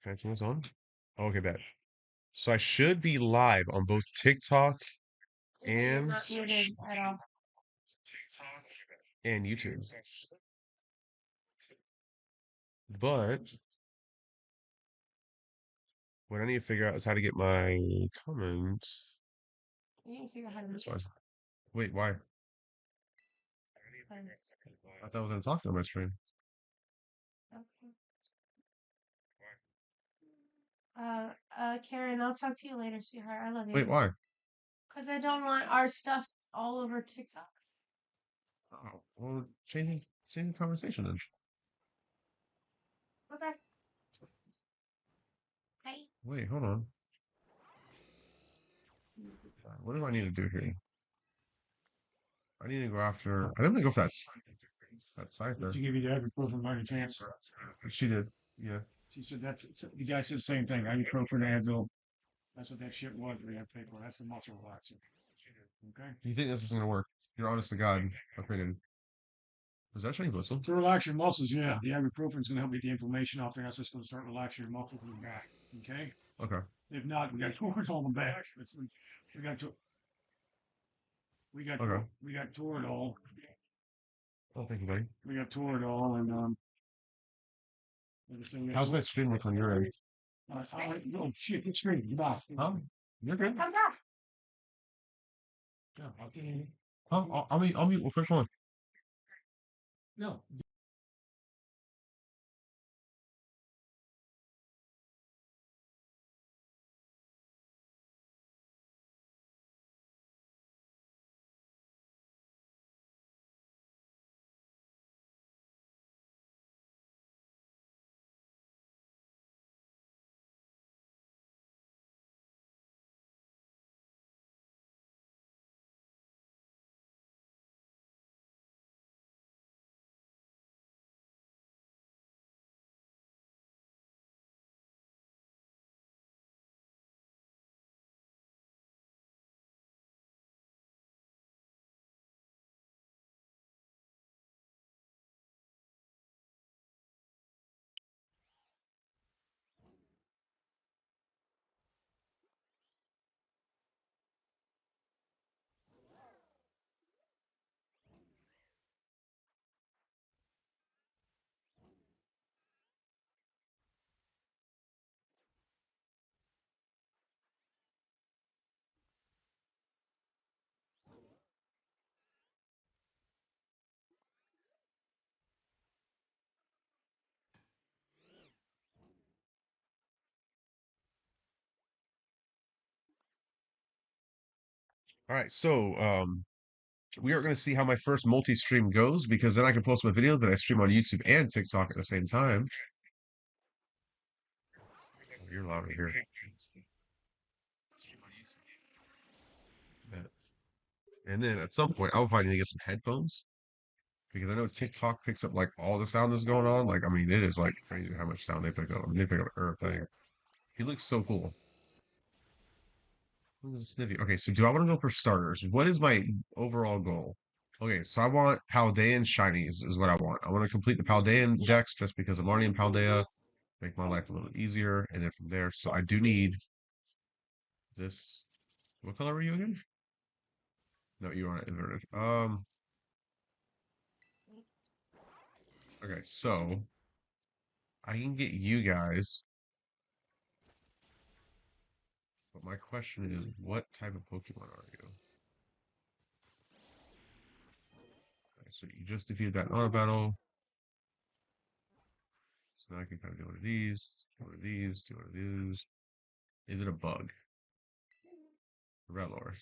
Fancy was on? Okay, bet. So I should be live on both TikTok You're and not muted at all. YouTube. But what I need to figure out is how to get my comments. You need to figure out how to That's mute fine. it. Wait, why? 'Cause- I thought I was gonna talk on my stream. okay. Karen, I'll talk to you later, sweetheart. I love Wait, you. why? Because I don't want our stuff all over TikTok. Oh, well, change the conversation then. Okay. Hey. Wait, hold on. What do I need to do here? I need to go after. I didn't go for that cipher. Did she give you the ibuprofen by any chance? She did. Yeah. She said the guy said the same thing. Ibuprofen, Advil. That's what that shit was. We have to pay for. That's the muscle relaxer. Okay. You think this is gonna work? Your honest to God opinion. Was that Shiny Whistle? To relax your muscles, yeah. The ibuprofen's gonna help get the inflammation off there. That's just gonna start relaxing your muscles in the back. Okay. Okay. If not, we got Toradol in the back. We got to. Okay. We got Toradol. Oh, thank you, buddy. We got Toradol and How's my stream look on your end? oh shit, it's great. Get off. You're good. Come back. Yeah, I'll get in. I'll mute. Which one? No. All right. So, we are going to see how my first multi-stream goes because then I can post my videos, but I stream on YouTube and TikTok at the same time. Oh, you're louder here. Yeah. And then at some point, I'll probably need to get some headphones because I know TikTok picks up like all the sound that's going on. Like, I mean, it is like crazy how much sound they pick up. I mean, they pick up everything. He looks so cool. What is Snivy? Okay, so do I want to go for starters? What is my overall goal? Okay, so I want Paldean shinies is what I want. I want to complete the Paldean decks just because I'm already in Paldea, make my life a little easier, and then from there, so I do need this. What color were you again? No, you aren't inverted. Okay, so I can get you guys, but my question is, what type of Pokemon are you? Okay, so you just defeated that auto battle. So now I can kind of do one of these, do one of these, do one of these. Is it a bug? Relor.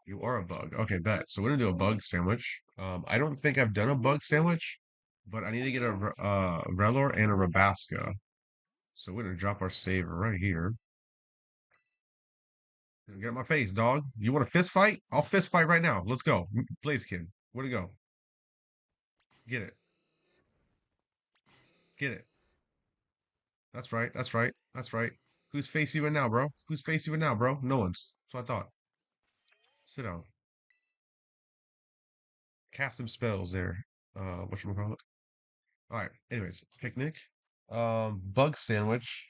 You are a bug. Okay, bet. So we're gonna do a bug sandwich. I don't think I've done a bug sandwich, but I need to get a Relor and a Rabasca. So we're gonna drop our save right here. Get out my face, dog. You want a fist fight? I'll fist fight right now. Let's go. Blaziken. Where'd it go? Get it. Get it. That's right. That's right. That's right. Whose face you in now, bro? Whose face you in now, bro? No one's. That's what I thought. Sit down. Cast some spells there. Whatchamacallit? All right. Anyways, picnic. Bug sandwich.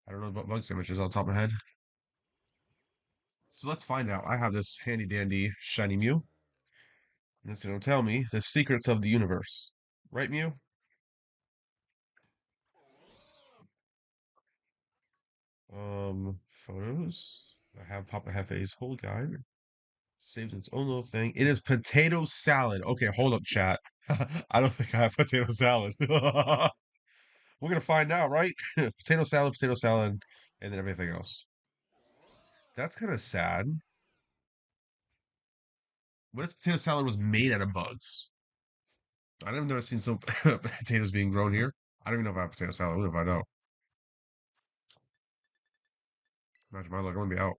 I don't know what bug sandwich is on top of my head. So let's find out. I have this handy dandy shiny Mew. And it's gonna tell me the secrets of the universe. Right, Mew? Photos. I have Papa Hefe's whole guide. Saves its own little thing. It is potato salad. Okay, hold up, chat. I don't think I have potato salad. We're gonna find out, right? Potato salad, and then everything else. That's kind of sad. What if potato salad was made out of bugs? I've never seen some potatoes being grown here. I don't even know if I have potato salad. What if I know? Imagine my luck. I'm gonna be out.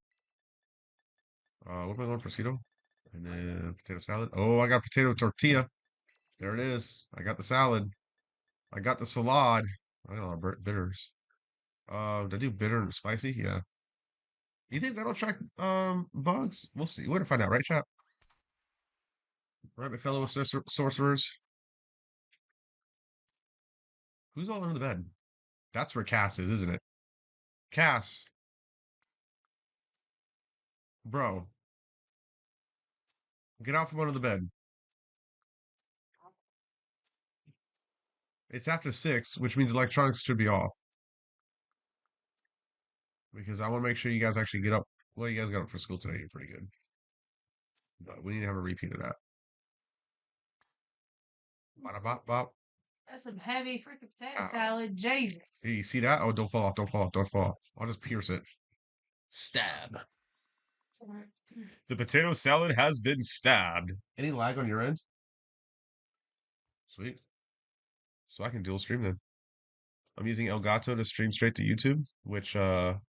What am I going, prosciutto? And then potato salad. Oh, I got potato tortilla. There it is. I got the salad. I got the salad. I got a lot of bitters. Did I do bitter and spicy? Yeah. You think that'll attract bugs? We'll see. We're gonna find out, right, chap? Right, my fellow sorcerers. Who's all under the bed? That's where Cass is, isn't it? Cass, bro, get out from under the bed. It's after 6, which means electronics should be off. Because I want to make sure you guys actually get up. Well, you guys got up for school today. You're pretty good. But we need to have a repeat of that. Bada bop bop. That's some heavy freaking potato Ow. salad. Jesus. Hey, you see that? Oh, don't fall off. Don't fall off. Don't fall off. I'll just pierce it. Stab. The potato salad has been stabbed. Any lag on your end? Sweet. So I can dual stream then. I'm using Elgato to stream straight to YouTube, which and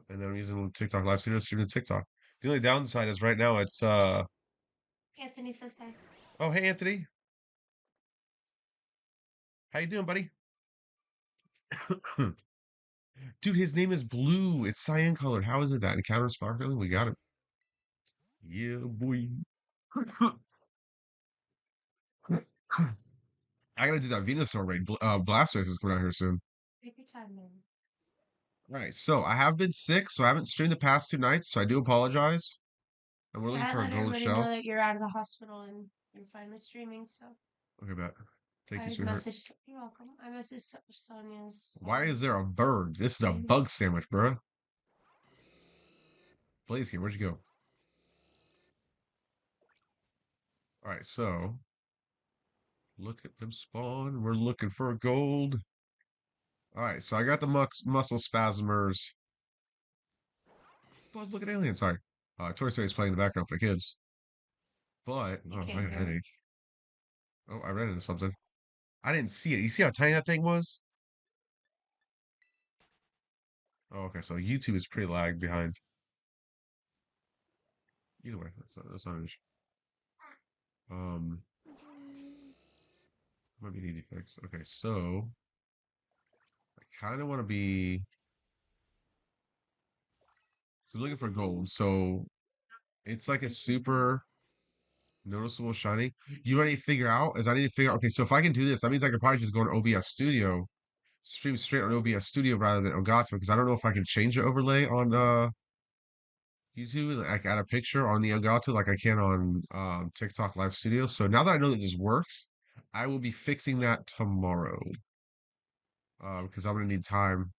then I'm using TikTok Live Studio to stream to TikTok. The only downside is right now it's Anthony says hey. oh hey Anthony. How you doing, buddy? Dude, his name is Blue. It's cyan colored. How is it that? Encounter sparkling? We got it. Yeah, boy. I gotta do that Venusaur raid. Blastoise is coming out here soon. Take your time, man. All right, so I have been sick, so I haven't streamed the past 2 nights, so I do apologize. And we're looking Yeah, for a let gold everybody shell. know that you're out of the hospital and you're finally streaming. So Okay, bet. Thank you, I sweetheart. messaged. You're welcome. I messaged Sonia's. Why is there a bird? This is a bug sandwich, bruh. Blaziken, where'd you go? All right, so look at them spawn. We're looking for gold. All right, so I got the muscle spasmers. Buzz, look at alien. Sorry, Toy Story is playing in the background for the kids. But You oh, I can't got a hear it. headache. Oh, I ran into something. I didn't see it. You see how tiny that thing was? Oh, okay. So YouTube is pretty lagged behind. Either way, that's not an issue. Um, might be an easy fix. Okay, so I kind of want to be. So looking for gold. So it's like a super noticeable shiny. You already figure out is I need to figure out. Okay, so if I can do this, that means I could probably just go to OBS Studio, stream straight on OBS Studio rather than Elgato because I don't know if I can change the overlay on YouTube, like add a picture on the Elgato like I can on TikTok Live Studio. So now that I know that this works, I will be fixing that tomorrow. Because I'm gonna need time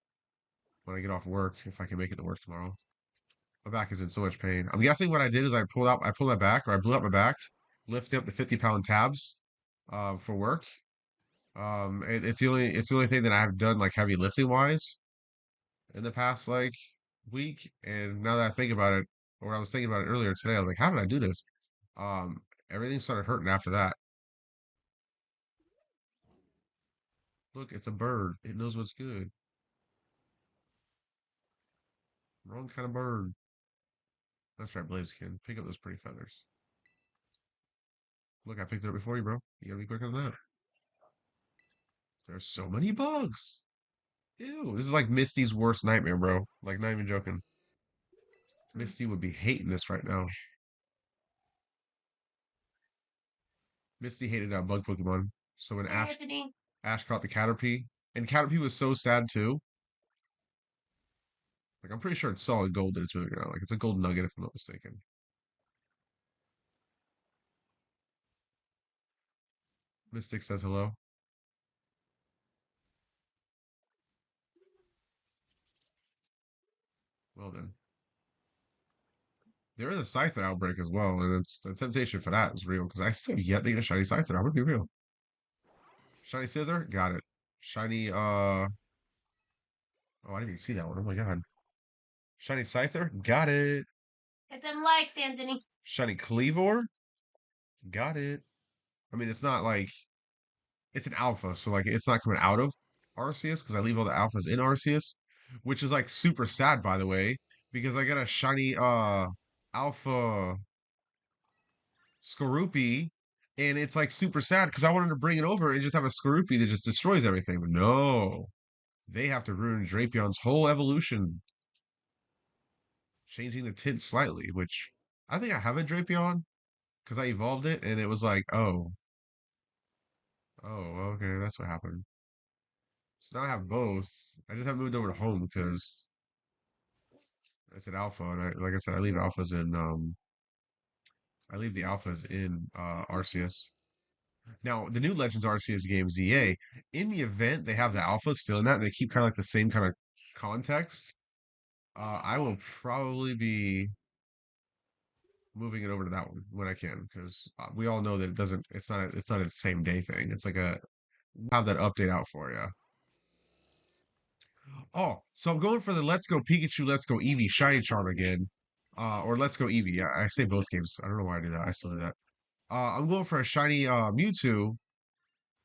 when I get off work if I can make it to work tomorrow. My back is in so much pain. I'm guessing what I did is I pulled my back or I blew up my back, lifted up the 50-pound tabs for work. It's the only thing that I've done like heavy lifting wise in the past like week. And now that I think about it, or I was thinking about it earlier today, I was like, how did I do this? Um, Everything started hurting after that. Look, it's a bird. It knows what's good. Wrong kind of bird. That's right, Blaziken. Pick up those pretty feathers. Look, I picked it up before you, bro. You gotta be quicker than that. There's so many bugs. Ew, this is like Misty's worst nightmare, bro. Like, not even joking. Misty would be hating this right now. Misty hated that bug Pokemon. So when Hey, Anthony. Ash caught the Caterpie, and Caterpie was so sad too. Like I'm pretty sure it's solid gold that it's moving around. Like it's a gold nugget if I'm not mistaken. Mystic says hello. Well then. There is a Scyther outbreak as well, and it's the temptation for that is real because I still have yet to get a shiny Scyther. I would be real. Shiny Scissor, got it. Shiny oh I didn't even see that one. Oh my god. Shiny Scyther, got it. Hit them likes, Anthony. Shiny Cleavor, got it. I mean it's not like it's an alpha, so like it's not coming out of Arceus because I leave all the alphas in Arceus, which is like super sad by the way, because I got a shiny alpha Skorupi, and it's like super sad because I wanted to bring it over and just have a Skorupi that just destroys everything. But no, they have to ruin Drapion's whole evolution, changing the tint slightly, which I think I have a Drapion because I evolved it and it was like, oh, okay, that's what happened. So now I have both. I just haven't moved over to home because it's an alpha, and like I said, I leave the alphas in Arceus. Now, the new Legends Arceus game, ZA, in the event they have the alpha still in that, and they keep kind of like the same kind of context, I will probably be moving it over to that one when I can, because we all know that it's not a same day thing. It's like have that update out for you. Oh, so I'm going for the Let's Go Pikachu, Let's Go Eevee Shiny Charm again, or Let's Go Eevee. Yeah, I say both games. I don't know why I do that. I still do that. I'm going for a shiny Mewtwo,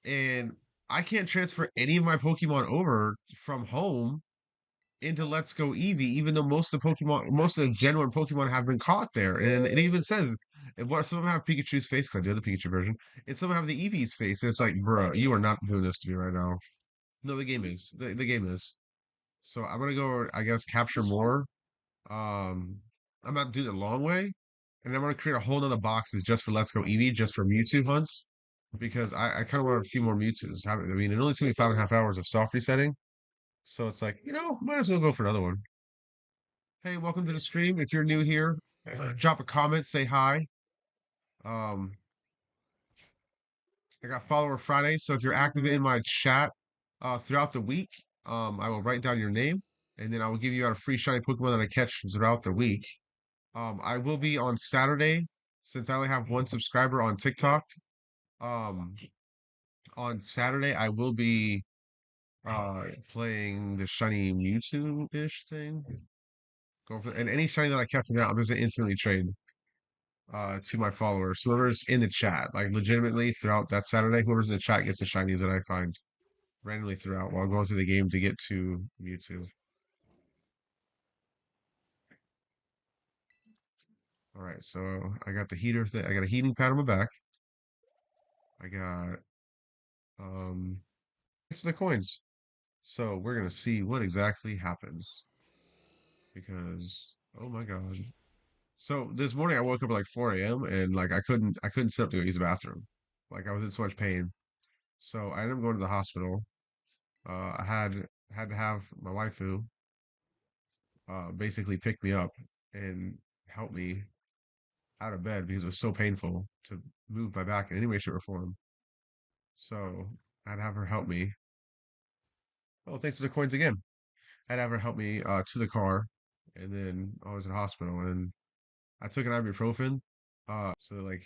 and I can't transfer any of my Pokemon over from home into Let's Go Eevee, even though most of the genuine Pokemon have been caught there. And it even says, some of them have Pikachu's face, because I do the Pikachu version, and some have the Eevee's face. And it's like, bro, you are not doing this to me right now. No, the game is. The game is. So I'm gonna go, I guess, capture more. Um, I'm not doing it the long way, and I'm gonna create a whole nother boxes just for Let's Go Eevee, just for Mewtwo hunts, because I kind of want a few more Mewtwo's. I mean, it only took me 5.5 hours of soft resetting, so it's like, might as well go for another one. Hey, welcome to the stream. If you're new here, drop a comment, say hi. Um, I got follower Friday, so if you're active in my chat throughout the week, I will write down your name, and then I will give you out a free shiny Pokemon that I catch throughout the week. I will be on Saturday since I only have one subscriber on TikTok. Um, on Saturday I will be playing the shiny Mewtwo-ish thing. Go for and any shiny that I catch from that, I'm just gonna instantly trade to my followers. Whoever's in the chat, like legitimately throughout that Saturday, whoever's in the chat gets the shinies that I find randomly throughout while going through the game to get to Mewtwo. All right, so I got the heater thing. I got a heating pad on my back. I got it's the coins. So we're gonna see what exactly happens because oh my god. So this morning I woke up at like 4 a.m. and like I couldn't sit up to go use the bathroom. Like I was in so much pain. So I ended up going to the hospital. I had to have my waifu basically pick me up and help me out of bed because it was so painful to move my back in any way, shape, or form. So I'd have her help me. Oh, thanks for the coins again. I'd have her help me to the car, and then I was in hospital, and I took an ibuprofen, so like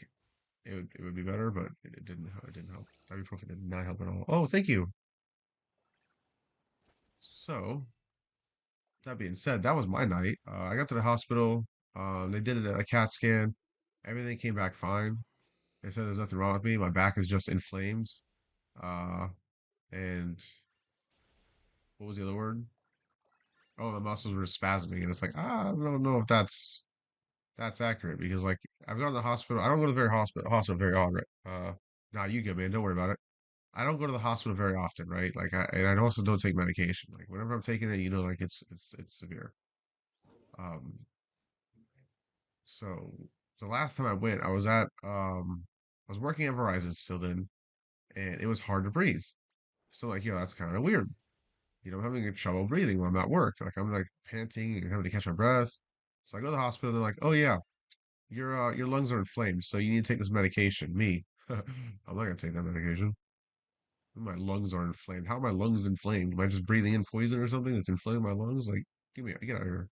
it would be better, but it didn't. It didn't help. Ibuprofen did not help at all. Oh, thank you. So that being said, that was my night. I got to the hospital. They did a CAT scan. Everything came back fine. They said there's nothing wrong with me. My back is just inflamed. Uh, and what was the other word? Oh, the muscles were spasming, and it's like I don't know if that's accurate because like I've gone to the hospital. I don't go to the hospital very often. Nah, you good man. Don't worry about it. I don't go to the hospital very often, right? Like and I also don't take medication. Like whenever I'm taking it, like it's severe. Um, so the last time I went, I was working at Verizon still then, and it was hard to breathe. So like, that's kind of weird. I'm having trouble breathing when I'm at work. Like I'm like panting and having to catch my breath. So I go to the hospital. They're like, "Oh yeah, your lungs are inflamed, so you need to take this medication." Me, I'm not gonna take that medication. My lungs are inflamed. How are my lungs inflamed? Am I just breathing in poison or something that's inflaming my lungs? Like, get out of here.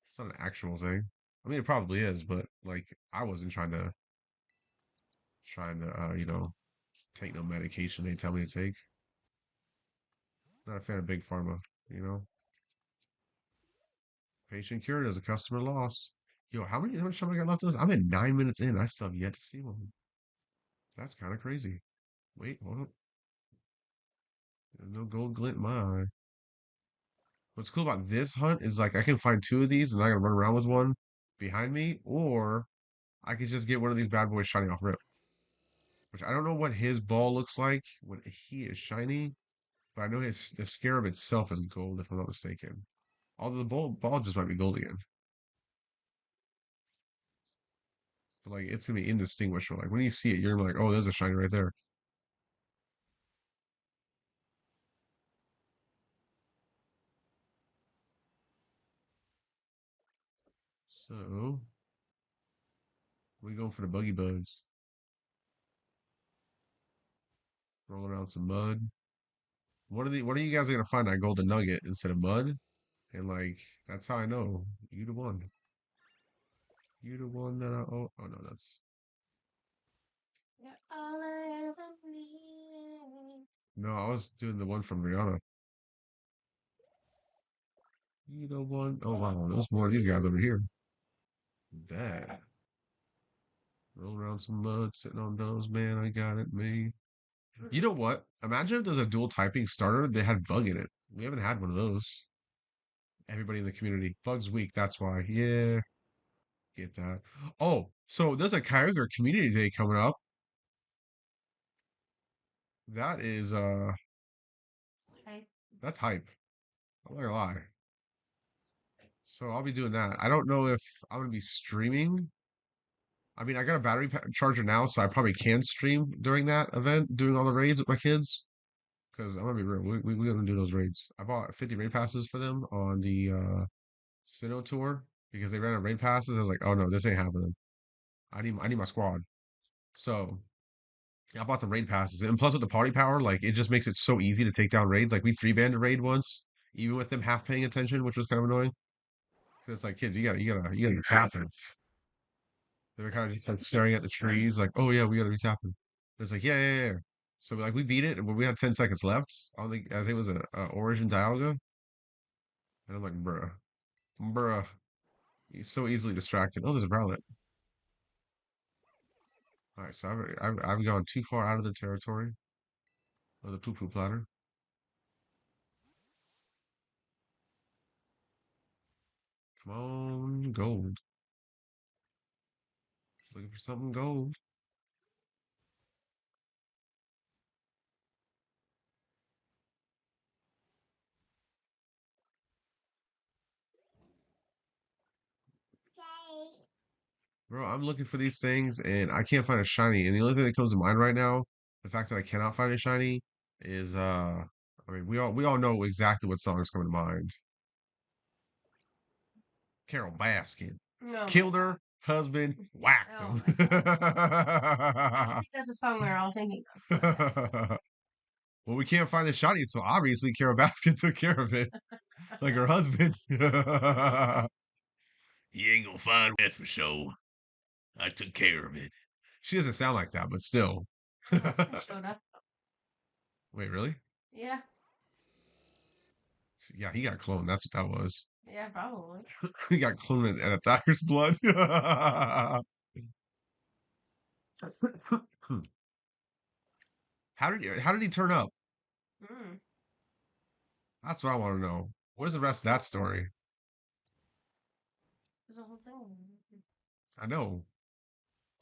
It's not an actual thing. I mean, it probably is, but like, I wasn't trying to take no medication they tell me to take. Not a fan of big pharma, you know. Patient cured as a customer lost. Yo, how much time I got left on this? I'm at 9 minutes in. I still have yet to see one. That's kind of crazy. Wait, hold on. There's no gold glint in my eye. What's cool about this hunt is like I can find two of these and I can run around with one behind me, or I could just get one of these bad boys shiny off rip. Which I don't know what his ball looks like when he is shiny, but I know the scarab itself is gold if I'm not mistaken. Although the ball just might be gold again. But like it's gonna be indistinguishable. Like when you see it, you're gonna be like, oh, there's a shiny right there. So we go for the buggy bugs. Roll around some mud. One of you guys are gonna find that golden nugget instead of mud? And like that's how I know you the one. You the one that oh no, that's You're all I ever need. no, I was doing the one from Rihanna. You the one. Oh wow, there's more of these guys over here. That. Roll around some mud, sitting on those, man. I got it, me. You know what? Imagine if there's a dual typing starter that had bug in it. We haven't had one of those. Everybody in the community. Bug's weak, that's why. Yeah, get that. Oh, so there's a Kyogre community day coming up. That is Okay. that's hype. I'm not gonna lie. So I'll be doing that. I don't know if I'm gonna be streaming. I mean, I got a charger now, so I probably can stream during that event, doing all the raids with my kids. Because I'm gonna be real, we gonna do those raids. I bought 50 raid passes for them on the Sinnoh tour because they ran out of raid passes. I was like, oh no, this ain't happening. I need my squad. So I bought the raid passes, and plus with the party power, like it just makes it so easy to take down raids. Like we three-banded raid once, even with them half paying attention, which was kind of annoying. 'Cause it's like kids, you gotta be tapping. They were kind of just like staring at the trees, like, oh yeah, we gotta be tapping. It's like, yeah, yeah, yeah. So like we beat it, and when we had 10 seconds left, I think it was a Origin Dialga, and I'm like, bruh, he's so easily distracted. Oh, there's a Rowlet. All right, so I've gone too far out of the territory of the poo poo platter. Come on, gold. Looking for something gold. Bro, I'm looking for these things and I can't find a shiny. And the only thing that comes to mind right now, the fact that I cannot find a shiny is I mean we all know exactly what songs come to mind. Carol Baskin. No. Killed her husband, whacked Oh him. I think that's a song we're all thinking of. Well, we can't find the shiny, so obviously Carol Baskin took care of it. Like her husband. You ain't gonna find that's for sure. I took care of it. She doesn't sound like that, but still. Showed up. Wait, really? Yeah. Yeah, he got cloned. That's what that was. Yeah, probably. He got cloned at a tiger's blood. How did he turn up? Mm. That's what I want to know. Where's the rest of that story? There's a whole thing. I know,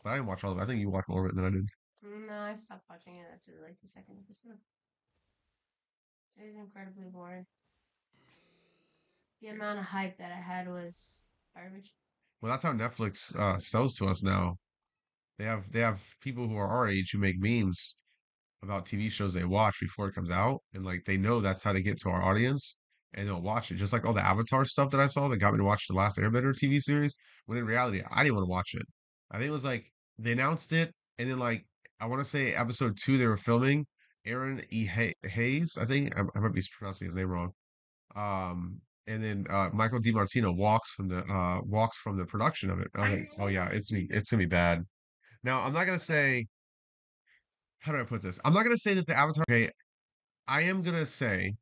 but I didn't watch all of it. I think you watched more of it than I did. No, I stopped watching it after like the second episode. It was incredibly boring. The amount of hype that I had was garbage. Well, that's how Netflix sells to us now. They have people who are our age who make memes, about TV shows they watch before it comes out, and like they know that's how to get to our audience, and they'll watch it. Just like all the Avatar stuff that I saw that got me to watch the last Airbender TV series, when in reality I didn't want to watch it. I think it was like they announced it, and then like I want to say episode 2 they were filming. Aaron Hayes, I think I might be pronouncing his name wrong. And then Michael DiMartino walks from the production of it. I was like, oh yeah, it's gonna be bad. Now I'm not gonna say, how do I put this? I'm not gonna say that the Avatar. Okay, I am gonna say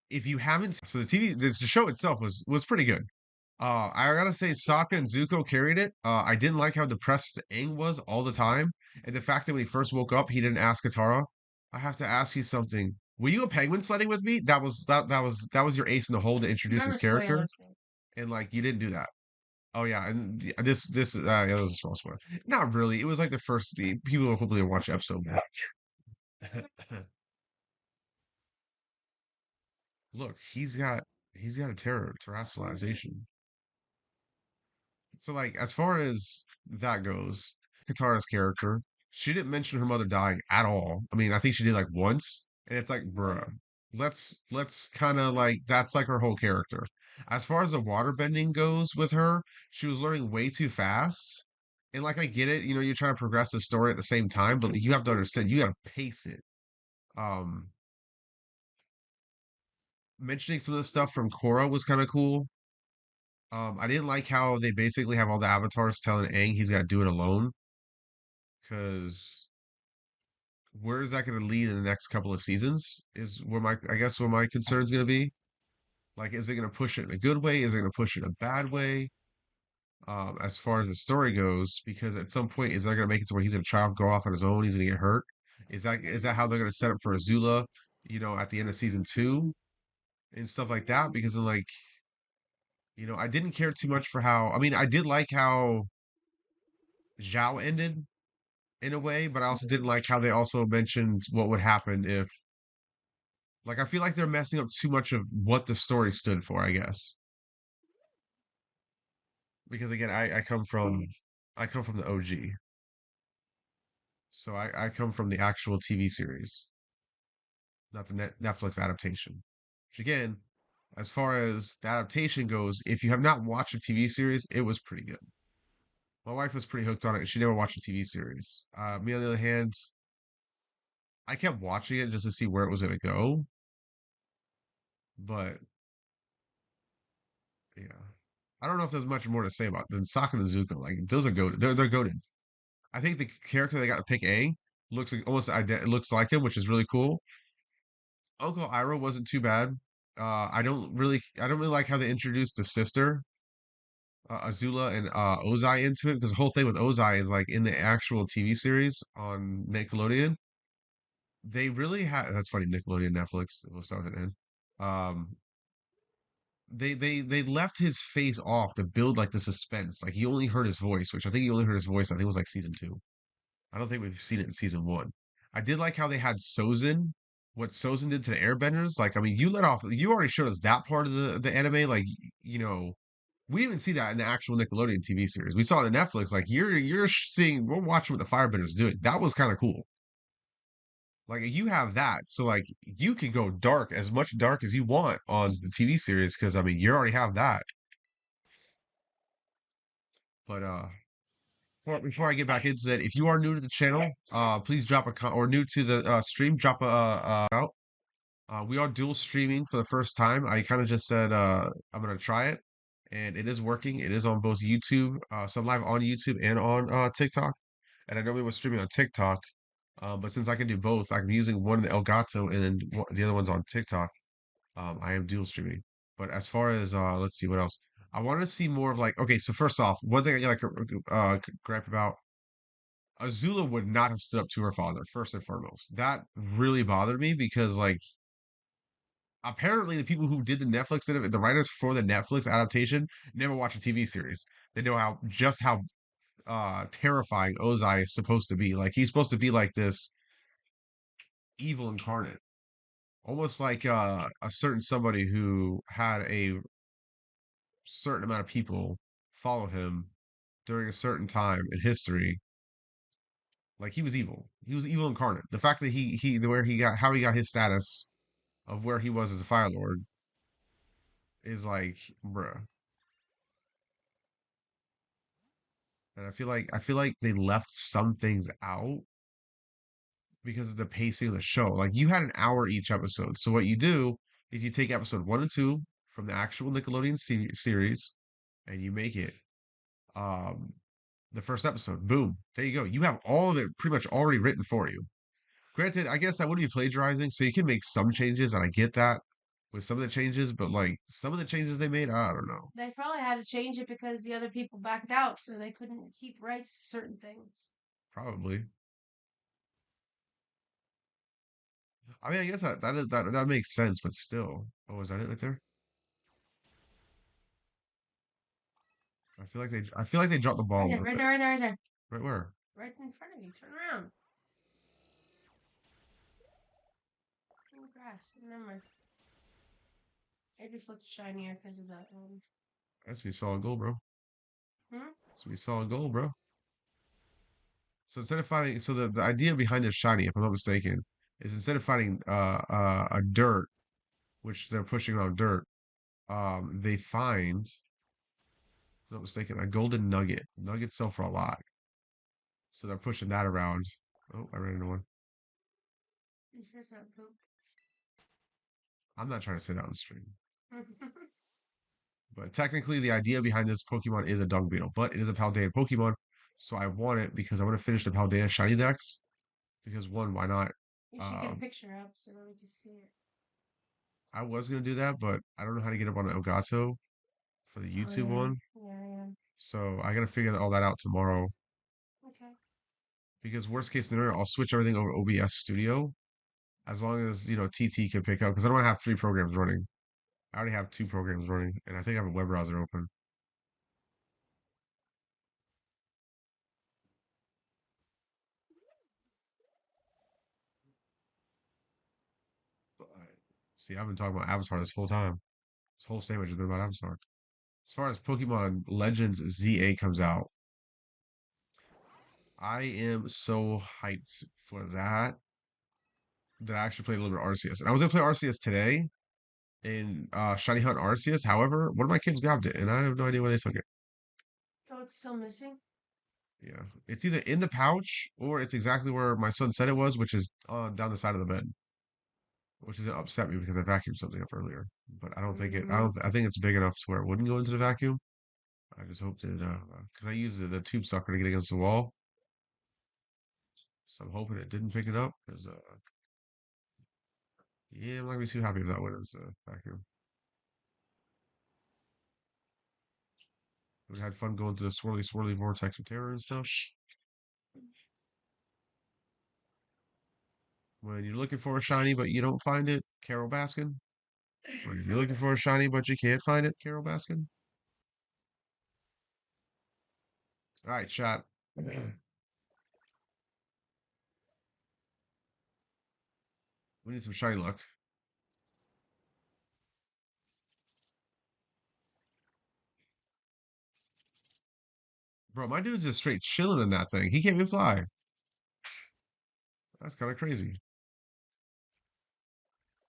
if you haven't, so the show itself was pretty good. I gotta say, Sokka and Zuko carried it. I didn't like how depressed Aang was all the time, and the fact that when he first woke up, he didn't ask Katara, "I have to ask you something. Were you a penguin sledding with me?" That was your ace in the hole to introduce his Remember character, spoilers, man. and like you didn't do that. Oh yeah, and this yeah, that was a small spoiler. Not really. It was like the people will hopefully watch the episode. Look, he's got a terrestrialization. So like as far as that goes, Katara's character, she didn't mention her mother dying at all. I mean, I think she did like once, and it's like, bruh, let's kind of like that's like her whole character. As far as the water bending goes with her, she was learning way too fast. And like I get it, you're trying to progress the story at the same time, but you have to understand you gotta pace it. Um Mentioning some of the stuff from Korra was kind of cool. I didn't like how they basically have all the avatars telling Aang he's got to do it alone. Because where is that going to lead in the next couple of seasons? Is where I guess where my concern's going to be. Like, is it going to push it in a good way? Is it going to push it in a bad way? As far as the story goes, because at some point, is that going to make it to where he's going to try to go off on his own? He's going to get hurt. Is that how they're going to set up for Azula? At the end of season 2 and stuff like that. Because then, like, I didn't care too much for how. I mean, I did like how Zhao ended in a way, but I also didn't like how they also mentioned what would happen if, like, I feel like they're messing up too much of what the story stood for, I guess. Because again, I come from the OG. So I come from the actual TV series, not the Netflix adaptation. Which again, as far as the adaptation goes, if you have not watched a TV series, it was pretty good. My wife was pretty hooked on it, and she never watched a TV series. Me on the other hand, I kept watching it just to see where it was gonna go, but yeah. I don't know if there's much more to say about than Sokka and Zuko. Like those are goated. They're goated. I think the character they got to pick A looks like almost it looks like him, which is really cool. Uncle Iroh wasn't too bad. I don't really like how they introduced the sister, Azula and Ozai into it, because the whole thing with Ozai is like in the actual TV series on Nickelodeon. They really had that's funny, Nickelodeon, Netflix. We'll start with an end. Um, they left his face off to build like the suspense. Like you only heard his voice, which I think you only heard his voice. I think it was like season 2. I don't think we've seen it in season 1. I did like how they had Sozin. What Sozin did to the Airbenders. Like I mean, you already showed us that part of the anime. Like we didn't see that in the actual Nickelodeon TV series. We saw it on Netflix. Like we're watching what the Firebenders doing. That was kind of cool. Like you have that, so like you can go dark as much dark as you want on the TV series because I mean you already have that. But before I get back into that, if you are new to the channel, please drop or new to the stream, drop a out. We are dual streaming for the first time. I kind of just said I'm gonna try it, and it is working. It is on both YouTube, so I'm live on YouTube and on TikTok. And I normally was streaming on TikTok, but since I can do both, I'm using one in Elgato and then the other one's on TikTok. I am dual streaming. But as far as let's see what else. I wanted to see more of like okay, so first off, one thing I like gripe about Azula would not have stood up to her father, first and foremost. That really bothered me because like apparently the people who did the writers for the Netflix adaptation never watched a TV series. They know how terrifying Ozai is supposed to be. Like he's supposed to be like this evil incarnate. Almost like a certain somebody who had a certain amount of people follow him during a certain time in history. Like he was evil. He was evil incarnate. The fact that where he got how he got his status of where he was as a Fire Lord is like, bruh. And I feel like they left some things out because of the pacing of the show. Like you had an hour each episode. So what you do is you take episode 1 and 2 from the actual Nickelodeon series and you make it um the first episode. Boom. There you go. You have all of it pretty much already written for you. Granted, I guess that would be plagiarizing, so you can make some changes, and I get that with some of the changes, but like some of the changes they made, I don't know. They probably had to change it because the other people backed out, so they couldn't keep rights to certain things. Probably. I mean, I guess that makes sense, but still. Oh, is that it right there? I feel like they dropped the ball a Right there, little right bit. there, right there, right there. Right where? Right in front of you. Turn around. In the grass. Remember. It just looked shinier because of the That's me solid gold, bro. hmm? That's me solid gold, bro. So instead of fighting, so the idea behind this shiny, if I'm not mistaken, is instead of fighting a dirt, which they're pushing on dirt, they find, if I'm not mistaken, a golden nugget. Nuggets sell for a lot. So they're pushing that around. Oh, I ran into one. You sure it's not poop? I'm not trying to say that on the stream. But technically, the idea behind this Pokemon is a Dung Beetle, but it is a Paldea Pokemon. So I want it because I want to finish the Paldea Shiny Dex. Because one, why not? You should get a Um, picture up so that we can see it. I was gonna do that, but I don't know how to get up on Elgato for the Oh YouTube yeah. one. Yeah, yeah. So I gotta figure all that out tomorrow. Okay. Because worst case scenario, I'll switch everything over to OBS Studio as long as TT can pick up. Because I don't want to have 3 programs running. I already have 2 programs running, and I think I have a web browser open. But, see, I've been talking about Avatar this whole time. This whole sandwich has been about Avatar. As far as Pokemon Legends ZA comes out, I am so hyped for that I actually played a little bit of Arceus. And I was gonna play Arceus today in Shiny Hunt Arceus. However, one of my kids grabbed it, and I have no idea where they took it. Oh, it's still missing? Yeah, it's either in the pouch or it's exactly where my son said it was, which is down the side of the bed, which is upset me because I vacuumed something up earlier. But I don't think it. I Mm-hmm. don't. I think it's big enough to where it wouldn't go into the vacuum. I just hoped it, because I used the tube sucker to get against the wall, so I'm hoping it didn't pick it up. Because yeah, I'm not gonna be too happy if that went into the vacuum. We had fun going through the swirly, swirly vortex of terror and stuff. When you're looking for a shiny but you don't find it, Carol Baskin. When you're looking for a shiny but you can't find it, Carol Baskin. All right, chat. We need some shiny luck. Bro, my dude's just straight chilling in that thing. He can't even fly. That's kind of crazy.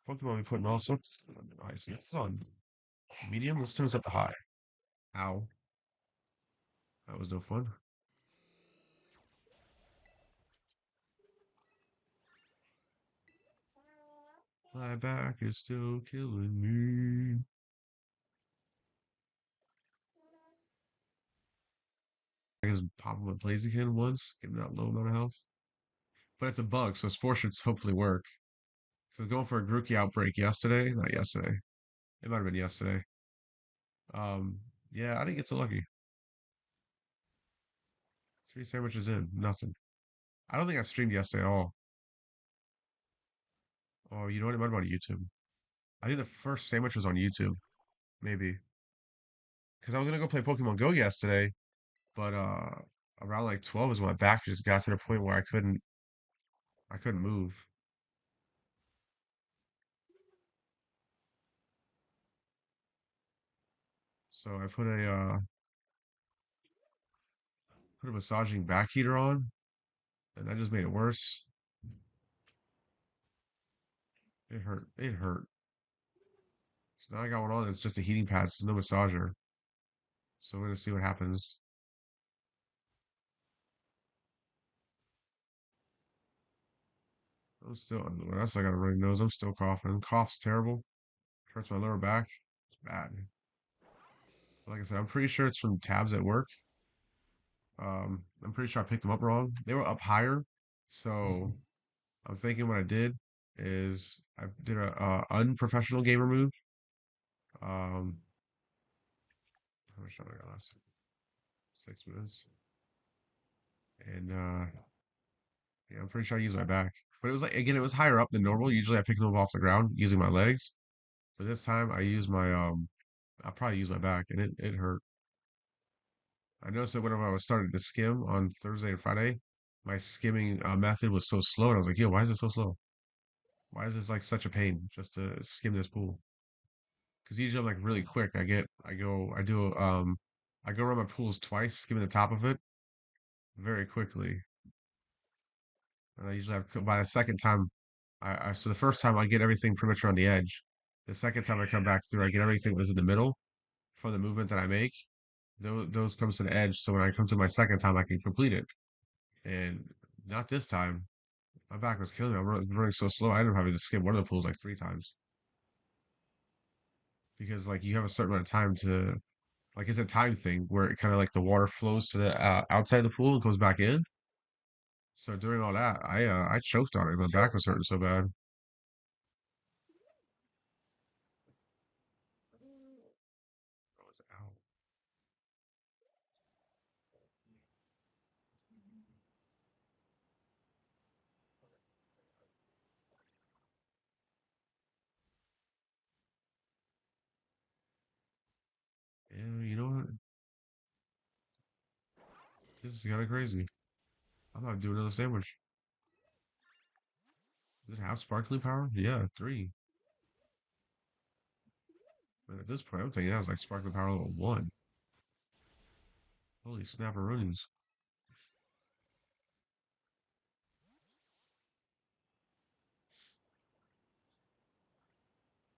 Pokemon be putting all sorts of stuff on device. This is on medium. Let's turn this up to high. Ow. That was no fun. My back is still killing me. I just pop him a Blaziken once, get him that low amount of health. But it's a bug, so Spore should hopefully work. I was going for a Grookey outbreak yesterday. Not yesterday. It might have been yesterday. Yeah, I didn't get so lucky. 3 sandwiches in, nothing. I don't think I streamed yesterday at all. Oh, you know what? It might have been on YouTube. I think the first sandwich was on YouTube, maybe. Because I was gonna go play Pokemon Go yesterday, but around like 12 is when my back just got to the point where I couldn't move. So I put a massaging back heater on, and that just made it worse. It hurt. It hurt. So now I got one on. It's just a heating pad, so no massager. So we're gonna see what happens. I'm still. What else I got a runny nose? I'm still coughing. Cough's terrible. Hurts my lower back. It's bad. Like I said, I'm pretty sure it's from tabs at work. I'm pretty sure I picked them up wrong. They were up higher, so I'm thinking what I did is I did a unprofessional gamer move. Um, how much time I got left? 6 minutes. And yeah, I'm pretty sure I used my back. But it was like again, it was higher up than normal. Usually I pick them up off the ground using my legs. But this time I used my I probably used my back and it hurt. I noticed that whenever I was starting to skim on Thursday and Friday, my skimming method was so slow, and I was like, "Yo, why is it so slow? Why is this like such a pain just to skim this pool?" Because usually I'm like really quick. I go around my pools twice, skimming the top of it very quickly, and I usually have by the second time, so the first time I get everything pretty much around the edge. The second time I come back through, I get everything that's in the middle from the movement that I make. Those comes to the edge, so when I come to my second time, I can complete it. And not this time. My back was killing me. I was running so slow. I ended up having to skip one of the pools like 3 times because like you have a certain amount of time to like it's a time thing where it kind of like the water flows to the outside the pool and goes back in. So during all that, I choked on it. My back was hurting so bad. I was out. Yeah, you know what? This is kind of crazy. I'm about to do another sandwich. Does it have sparkling power? Yeah, three. But at this point, I'm thinking that was like sparkling power level one. Holy snapperoonies.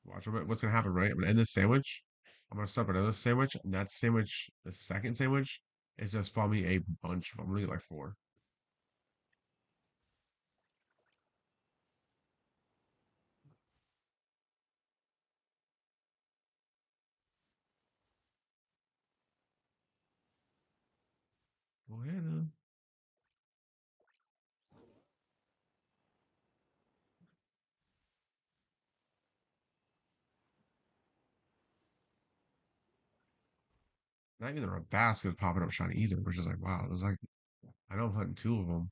Watch what's gonna happen, right? I'm gonna end this sandwich. I'm gonna start another sandwich, and that sandwich, the second sandwich, is gonna spawn me a bunch of them. I'm gonna get like four. Well, Hannah. Not even a basket is popping up shiny either, which is like, wow, there's like, I know I'm hunting two of them.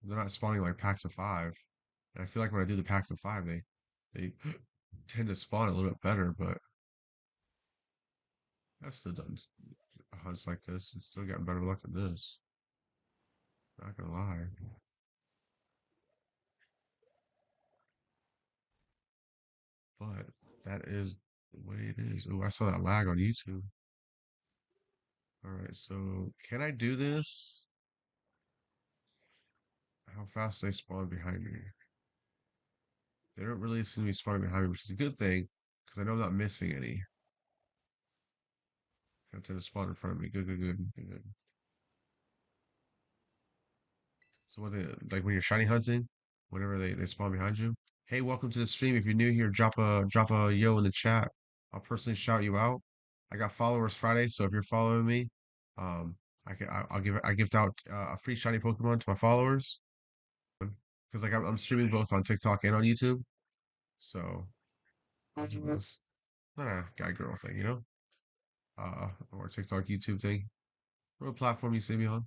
They're not spawning like packs of five. And I feel like when I do the packs of five, they tend to spawn a little bit better, but I've still done hunts like this and still gotten better luck than this. Not gonna lie. But that is the way it is. Oh, I saw that lag on YouTube. All right, so can I do this? How fast they spawn behind me? They don't really seem to be spawning behind me, which is a good thing because I know I'm not missing any. Got to spawn in front of me. Good, good, good, good, good. So when they like when you're shiny hunting, whenever they spawn behind you, hey, welcome to the stream. If you're new here, drop a yo in the chat. I'll personally shout you out. I got followers Friday, so if you're following me, um, I gift out a free shiny Pokemon to my followers because like I'm streaming both on TikTok and on YouTube. So I'll do this. Not a guy girl thing, you know? Or TikTok, YouTube thing. What platform you see me on?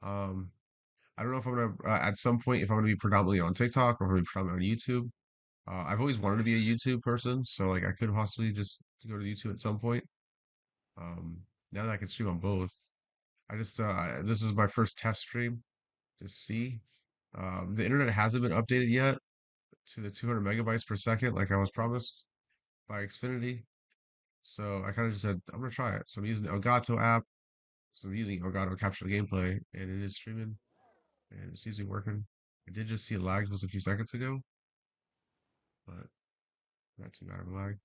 Um, I don't know if I'm gonna at some point if I'm gonna be predominantly on TikTok or if I'm gonna be predominantly on YouTube. I've always wanted to be a YouTube person, so like I could possibly just go to YouTube at some point. Um, now that I can stream on both, I just this is my first test stream to see. The internet hasn't been updated yet to the 200 megabytes per second, like I was promised by Xfinity. So I kind of just said I'm gonna try it. So I'm using the Elgato app. So I'm using Elgato to capture the gameplay, and it is streaming. and it seems to be working. I did just see a lag just a few seconds ago, but not too bad of a lag.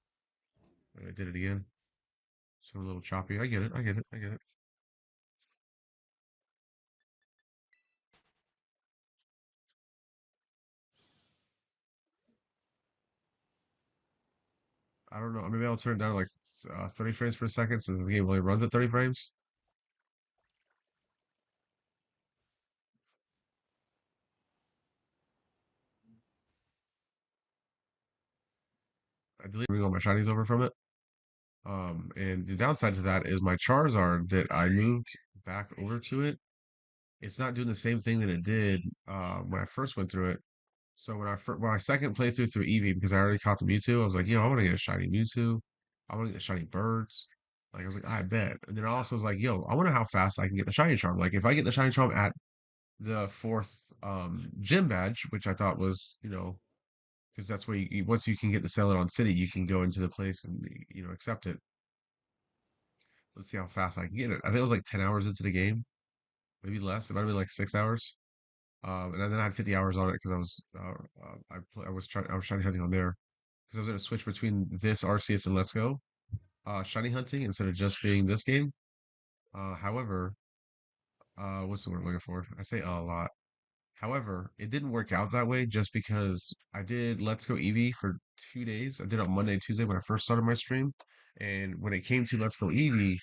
I did it again. So a little choppy. I get it. I get it. I get it. I don't know. Maybe I'll turn it down to like 30 frames per second since the game only runs at 30 frames. I deleted all my shinies over from it. And the downside to that is my Charizard that I moved back over to it. It's not doing the same thing that it did when I first went through it. So when I second playthrough through Eevee, because I already caught the Mewtwo, I was like, I want to get a shiny Mewtwo. I want to get the shiny birds. Like I was like, I bet. And then I also was like, I wonder how fast I can get the shiny charm. Like if I get the shiny charm at the fourth gym badge, which I thought was, because that's where once you can get the Celadon City, you can go into the place and accept it. Let's see how fast I can get it. I think it was like 10 hours into the game, maybe less. It might have been like 6 hours. And then I had 50 hours on it because I was shiny hunting on there because I was gonna switch between this Arceus and Let's Go, shiny hunting instead of just being this game. However, what's the word I'm looking for? I say a lot. However, it didn't work out that way just because I did Let's Go Eevee for 2 days. I did it on Monday and Tuesday when I first started my stream. And when it came to Let's Go Eevee,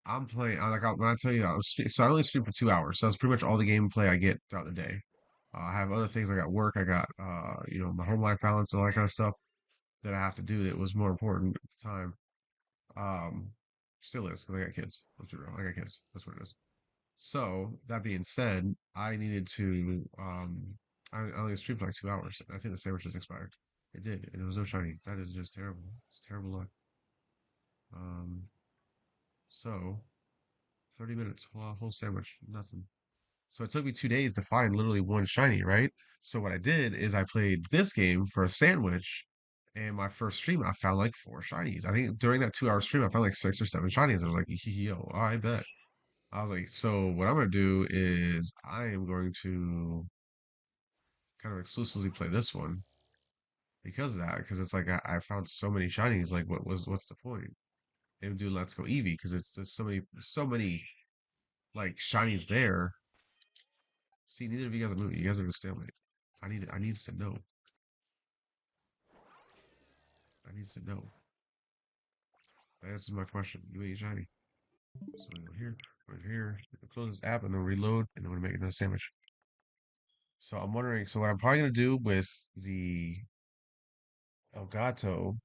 I'm playing, when I tell you, so I only stream for 2 hours. So that's pretty much all the gameplay I get throughout the day. I have other things. I got work. I got, my home life balance and all that kind of stuff that I have to do that was more important at the time. Um, Still is because I got kids. Let's be real. I got kids. That's what it is. So that being said, I needed to I only streamed for like 2 hours. I think the sandwich just expired. It did, and it was no shiny. That is just terrible. It's terrible luck. Um, so 30 minutes, whole sandwich, nothing. So it took me 2 days to find literally one shiny, right? So what I did is I played this game for a sandwich, and my first stream I found like four shinies. I think during that 2 hour stream I found like 6 or 7 shinies. I was like, yo, I bet. I was like, so what I'm gonna do is I am going to kind of exclusively play this one because of that, because it's like I found so many shinies. Like, what's the point? And do Let's Go Eevee because it's there's so many like shinies there. See, neither of you guys are moving. You guys are gonna stalemate. I need to know. I need to know. That answers my question. You ain't shiny. So we go here, close this app, and then reload, and then we're gonna make another sandwich. So I'm wondering. So what I'm probably gonna do with the Elgato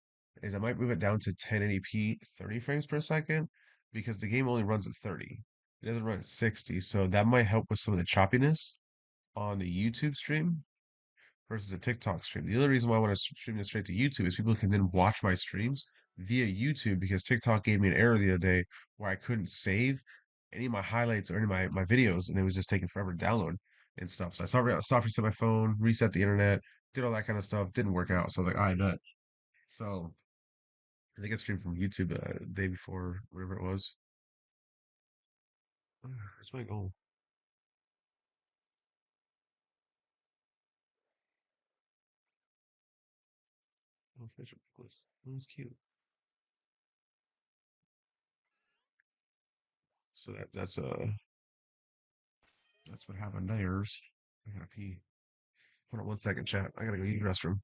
is I might move it down to 1080p 30 frames per second because the game only runs at 30. It doesn't run at 60, so that might help with some of the choppiness on the YouTube stream versus a TikTok stream. The other reason why I want to stream this straight to YouTube is people can then watch my streams via YouTube because TikTok gave me an error the other day where I couldn't save any of my highlights or any of my videos and it was just taking forever to download and stuff. So I soft reset my phone, reset the internet, did all that kind of stuff. Didn't work out. So I was like, I bet. So I think I streamed from YouTube the day before, whatever it was. Where's my goal? Oh, facial necklace. That was cute. So that's what happened there. I gotta pee. Hold on 1 second, chat. I gotta go use the restroom.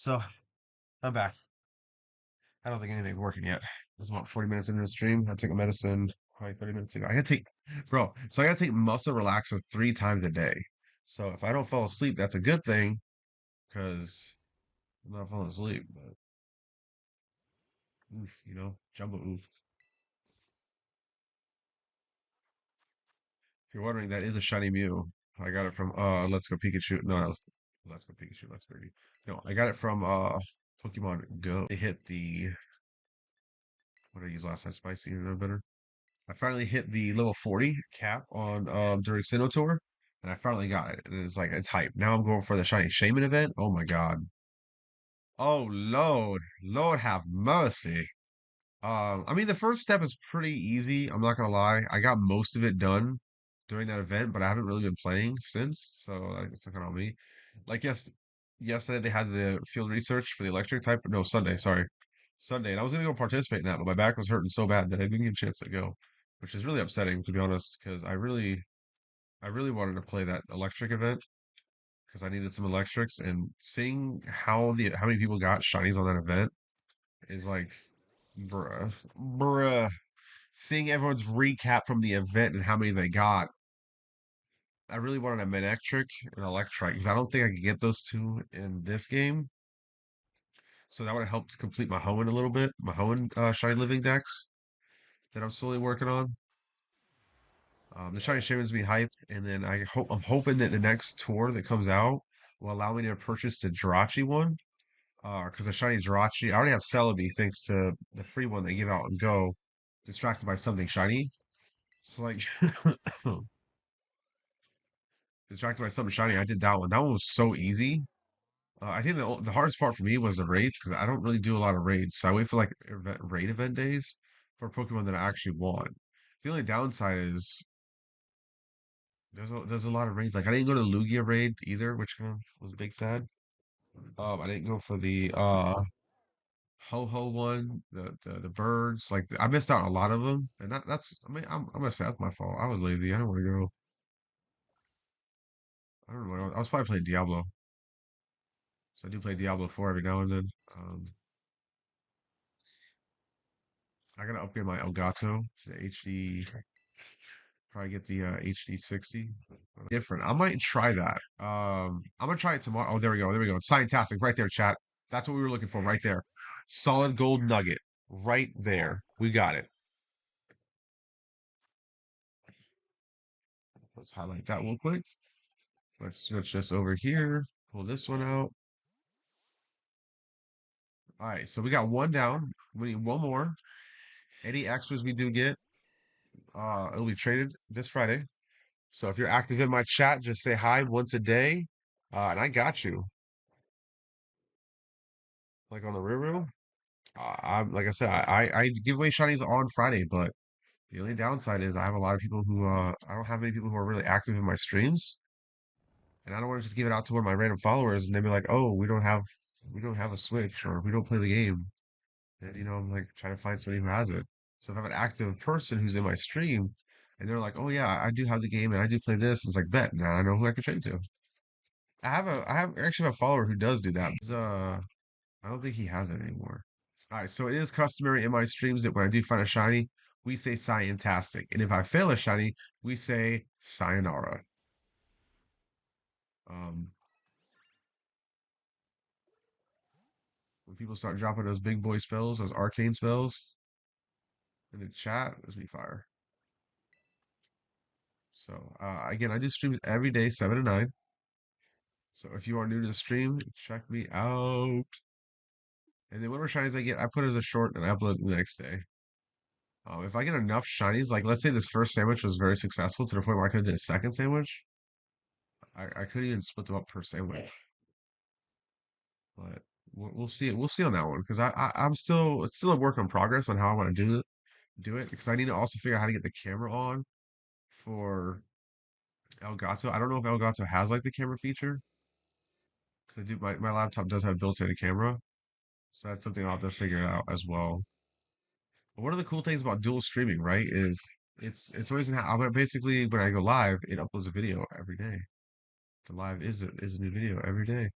So I'm back. I don't think anything's working yet. It's about 40 minutes into the stream. I took a medicine probably 30 minutes ago. I gotta take, bro. So I gotta take muscle relaxer 3 times a day. So if I don't fall asleep, that's a good thing because I'm not falling asleep. But oof, jumbo oof. If you're wondering, that is a shiny Mew. I got it from Let's Go Pikachu. No, that was Let's Go Pikachu. Let's go. No, I got it from Pokemon Go. It hit the what did I use last time? Spicy, better. I finally hit the level 40 cap on during Sinnoh Tour, and I finally got it. And it's like it's hype. Now I'm going for the Shiny Shaman event. Oh my god. Oh Lord. Lord have mercy. I mean the first step is pretty easy, I'm not gonna lie. I got most of it done during that event, but I haven't really been playing since, so like, it's kind of on me. Like yesterday they had the field research for the electric type. No, Sunday, sorry. Sunday, and I was gonna go participate in that, but my back was hurting so bad that I didn't get a chance to go, which is really upsetting to be honest, because I really wanted to play that electric event because I needed some electrics, and seeing how many people got shinies on that event is like, bruh. Seeing everyone's recap from the event and how many they got, I really wanted a Manectric and Electrike because I don't think I could get those two in this game. So that would have helped complete my Hoenn a little bit, my Hoenn Shiny Living Dex that I'm slowly working on. The Shiny Shaman's be hype, and then I'm hoping that the next tour that comes out will allow me to purchase the Jirachi one. Because the Shiny Jirachi, I already have Celebi thanks to the free one they give out and Go, distracted by something shiny. So like distracted by something shiny, I did that one. That one was so easy. I think the hardest part for me was the raids because I don't really do a lot of raids. So I wait for like raid event days for Pokemon that I actually want. The only downside is there's a lot of raids. Like I didn't go to the Lugia raid either, which kind of was a big sad. I didn't go for the Ho Ho one, the birds. Like I missed out on a lot of them, and that's I mean I'm gonna say that's my fault. I was lazy. I didn't want to go. I don't know. I was probably playing Diablo, so I do play Diablo 4 every now and then. I gotta upgrade my Elgato to the HD. Probably get the HD 60. Different. I might try that. I'm gonna try it tomorrow. Oh, there we go. There we go. Scientastic right there, chat. That's what we were looking for right there. Solid gold nugget right there. We got it. Let's highlight that real quick. Let's switch this over here. Pull this one out. All right, so we got one down. We need one more. Any extras we do get, it'll be traded this Friday. So if you're active in my chat, just say hi once a day, and I got you. Like on the real real. I'm like I said, I give away shinies on Friday, but the only downside is I have a lot of people who I don't have many people who are really active in my streams, and I don't want to just give it out to one of my random followers and they be like, oh, we don't have a Switch or we don't play the game, and I'm like trying to find somebody who has it. So if I have an active person who's in my stream and they're like, oh yeah, I do have the game and I do play this, it's like bet now I know who I can trade to. I have actually have a follower who does do that. I don't think he has it anymore. All right, so it is customary in my streams that when I do find a shiny, we say scientastic. And if I fail a shiny, we say sayonara. Um, when people start dropping those big boy spells, those arcane spells in the chat, it's me fire. So again, I do streams every day, 7 to 9. So if you are new to the stream, check me out. And then whatever shinies I get, I put as a short and I upload the next day. If I get enough shinies, like let's say this first sandwich was very successful to the point where I could do a second sandwich, I could even split them up per sandwich. But we'll see. We'll see on that one because I'm still it's still a work in progress on how I want to do it because I need to also figure out how to get the camera on for Elgato. I don't know if Elgato has like the camera feature because I do my laptop does have built-in camera, so that's something I'll have to figure out as well. But one of the cool things about dual streaming, right, is it's always basically when I go live, it uploads a video every day. The live is a new video every day.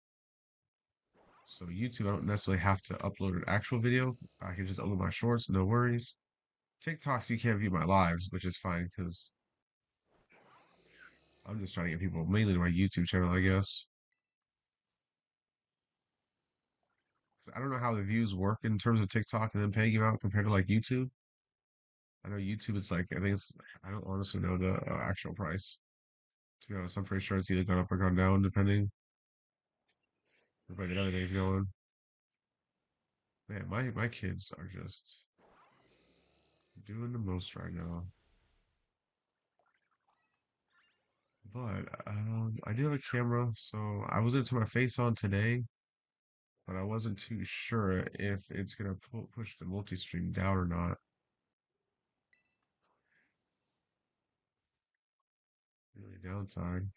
So YouTube, I don't necessarily have to upload an actual video. I can just upload my shorts, no worries. TikToks, you can't view my lives, which is fine because I'm just trying to get people mainly to my YouTube channel, I guess. 'Cause I don't know how the views work in terms of TikTok and then paying you out compared to like YouTube. I know YouTube is like, I think it's, I don't honestly know the actual price. To be honest, I'm pretty sure it's either gone up or gone down depending. Like the other day's going. Man, my kids are just doing the most right now. But I do have a camera, so I was gonna turn my face on today, but I wasn't too sure if it's gonna push the multi-stream down or not. Really downside.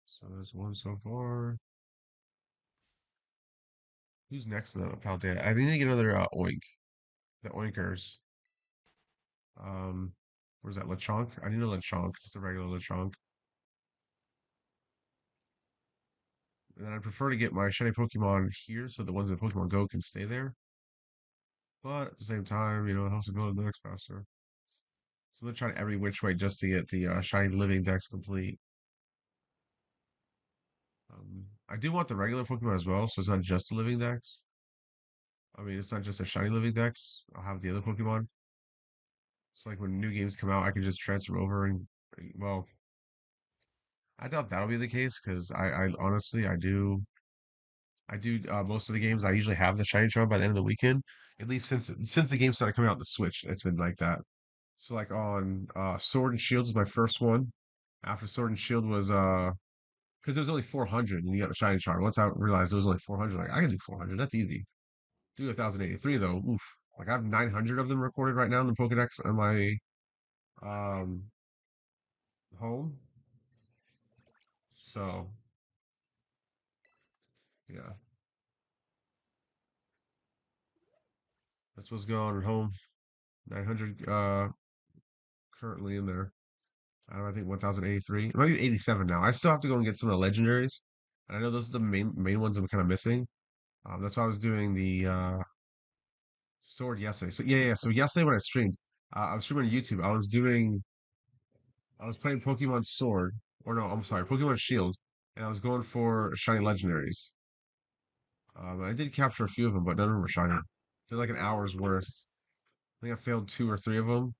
So there's one so far. Who's next to the Paldea? I need to get another Oink. The Oinkers. Where's that? Lechonk? I need a Lechonk, just a regular Lechonk. And then I prefer to get my shiny Pokemon here so the ones in Pokemon Go can stay there. But at the same time, it helps to build the decks faster. So I'm gonna try every which way just to get the shiny living decks complete. I do want the regular Pokemon as well, so it's not just the living decks. I mean, it's not just a shiny living decks. I'll have the other Pokemon. So like when new games come out, I can just transfer over and well, I doubt that'll be the case because I honestly I do most of the games I usually have the shiny charm by the end of the weekend. At least since the game started coming out on the Switch, it's been like that. So like on Sword and Shield is my first one. After Sword and Shield was because there was only 400 and you got the shiny charm. Once I realized there was only 400, like I can do 400. That's easy. Do 1083 though. Oof. Like I have 900 of them recorded right now in the Pokedex on my um home. So yeah, that's what's going on at home. 900 currently in there. I think 1083. It might be 87 now. I still have to go and get some of the legendaries. And I know those are the main ones I'm kind of missing. That's why I was doing the sword yesterday. So yeah. So yesterday when I streamed, I was streaming on YouTube. I was playing Pokemon Sword, or no, I'm sorry, Pokemon Shield, and I was going for shiny legendaries. I did capture a few of them, but none of them were shiny. They're like an hour's worth. I think I failed two or three of them.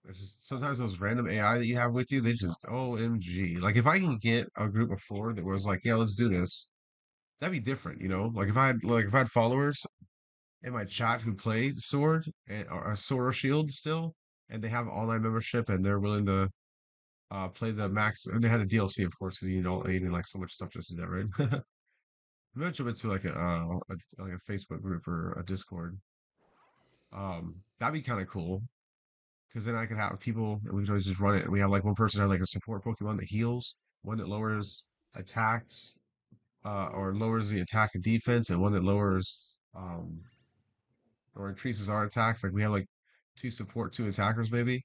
It's just sometimes those random AI that you have with you, they just OMG. Like if I can get a group of four that was like, yeah, let's do this, that'd be different. Like if I had followers in my chat who played Sword or Sword or Shield still, and they have online membership and they're willing to play the max, and they had a DLC, of course, because you need like so much stuff just to do that, right? Eventually to like like a Facebook group or a Discord. That'd be kind of cool because then I could have people and we could always just run it. And we have like one person has like a support Pokemon that heals, one that lowers attacks, or lowers the attack and defense, and one that lowers or increases our attacks. Like we have like two support, two attackers, maybe.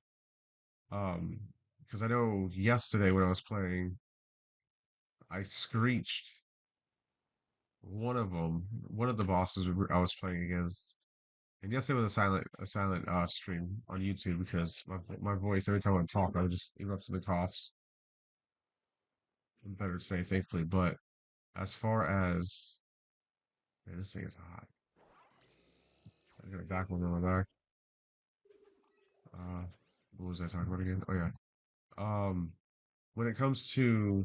Um, because I know yesterday when I was playing, I screeched one of the bosses I was playing against. And yesterday was a silent stream on YouTube because my voice every time I talk I would just erupt into coughs. I'm better today, thankfully. But as far as man, this thing is hot. I got a back one on my back. Uh, what was I talking about again? Oh yeah. Um, when it comes to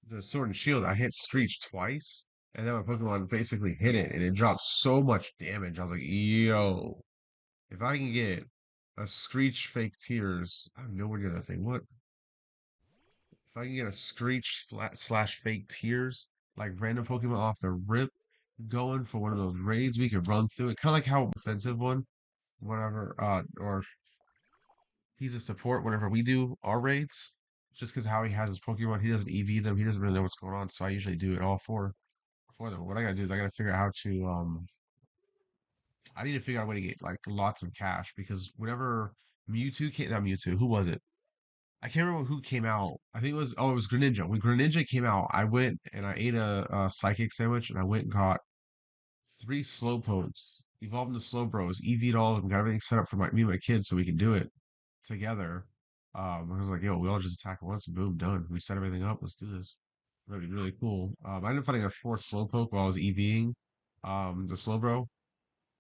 the Sword and Shield, I hit Screech twice, and then my Pokemon basically hit it, and it dropped so much damage. I was like, yo, if I can get a Screech Fake Tears, I'm nowhere near that thing. What? If I can get a Screech flat slash Fake Tears, like random Pokemon off the rip, going for one of those raids we could run through it, kind of like how offensive one, whatever, or he's a support whenever we do our raids. Just because how he has his Pokemon, he doesn't EV them, he doesn't really know what's going on, so I usually do it all for them. What I gotta do is I gotta figure out how to I need to figure out a way to get like lots of cash because whenever Mewtwo came, not Mewtwo, who was it? I can't remember who came out. I think it was Greninja. When Greninja came out, I went and I ate a psychic sandwich and I went and got three Slowpokes, evolved into Slowbros, EV'd all of them, got everything set up for me and my kids so we can do it together. I was like, yo, we all just attack at once and boom, done. We set everything up. Let's do this. That'd be really cool. I ended up finding a fourth Slowpoke while I was EVing the Slowbro.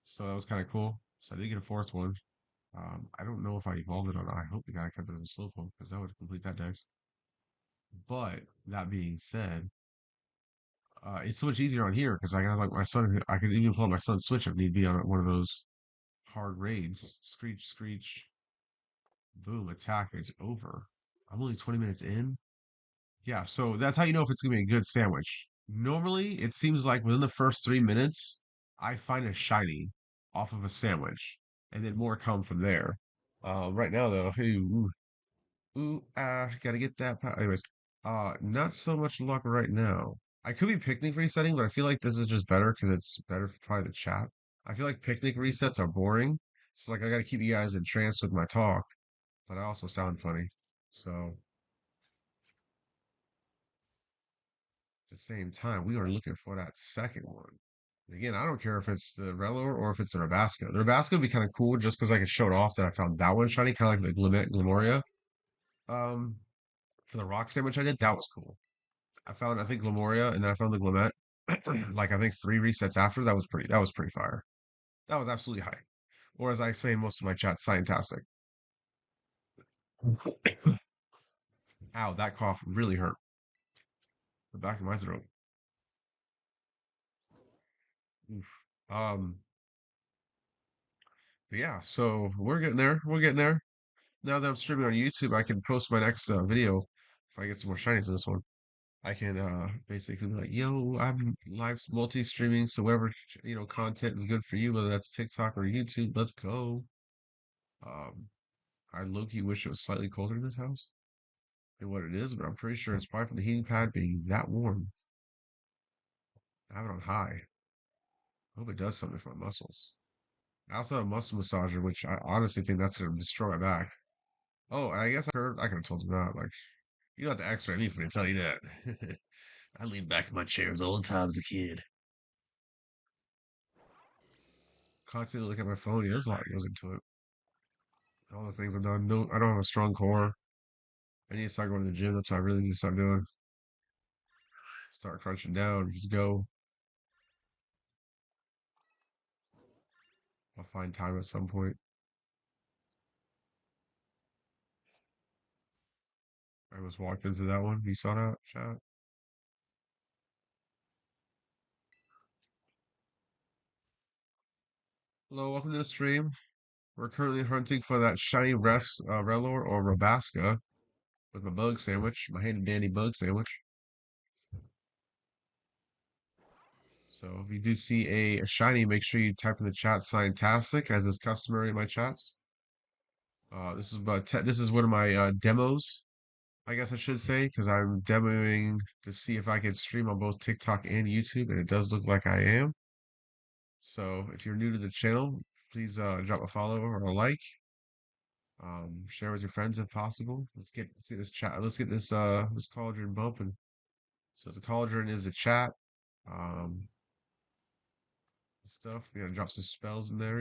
So that was kind of cool. So I did get a fourth one. I don't know if I evolved it or not. I hope the guy kept it as a Slowpoke because that would complete that dex. But that being said, it's so much easier on here because I got like my son. I could even pull out my son's Switch if need be on one of those hard raids. Screech, screech, boom, attack. It's over. I'm only 20 minutes in. Yeah, so that's how you know if it's gonna be a good sandwich. Normally, it seems like within the first 3 minutes, I find a shiny off of a sandwich, and then more come from there. Right now though, hey, gotta get that. Anyways, not so much luck right now. I could be picnic resetting, but I feel like this is just better because it's better for probably the chat. I feel like picnic resets are boring, so like I gotta keep you guys entranced with my talk, but I also sound funny. So at the same time, we are looking for that second one. Again, I don't care if it's the Rellor or if it's the Rabasco. The Rabasco would be kind of cool just because I could show it off that I found that one shiny, kind of like the Glemoria. Um, for the rock sandwich I did, that was cool. I found I think Lemuria and then I found the Glimmet. Like I think 3 resets after that was pretty fire. That was absolutely high. Or as I say in most of my chats, scientastic. Ow, that cough really hurt. The back of my throat. Oof. Um but yeah, so we're getting there. We're getting there. Now that I'm streaming on YouTube, I can post my next video if I get some more shinies in this one. I can basically be like, yo, I'm live multi-streaming, so whatever content is good for you, whether that's TikTok or YouTube, let's go. Um, I low-key wish it was slightly colder in this house than what it is, but I'm pretty sure it's probably from the heating pad being that warm. I have it on high. I hope it does something for my muscles. I also have a muscle massager, which I honestly think that's gonna destroy my back. Oh, and I guess I could have told you that. Like, you don't have to X-ray me for me to tell you that. I leaned back in my chairs all the time as a kid. Constantly looking at my phone. Yeah, there's a lot that goes into it. All the things I've done. No, I don't have a strong core. I need to start going to the gym. That's what I really need to start doing. Start crunching down. Just go. I'll find time at some point. I almost walked into that one. You saw that, chat? Hello, welcome to the stream. We're currently hunting for that shiny Relor or Rabasca with my bug sandwich, my handy dandy bug sandwich. So if you do see a shiny, make sure you type in the chat "Scientastic" as is customary in my chats. This is one of my demos, I guess I should say, because I'm demoing to see if I can stream on both TikTok and YouTube, and it does look like I am. So if you're new to the channel, please drop a follow or a like. Share with your friends if possible. See this chat. Let's get this cauldron bumping. So the cauldron is a chat. Um, stuff. We gotta drop some spells in there.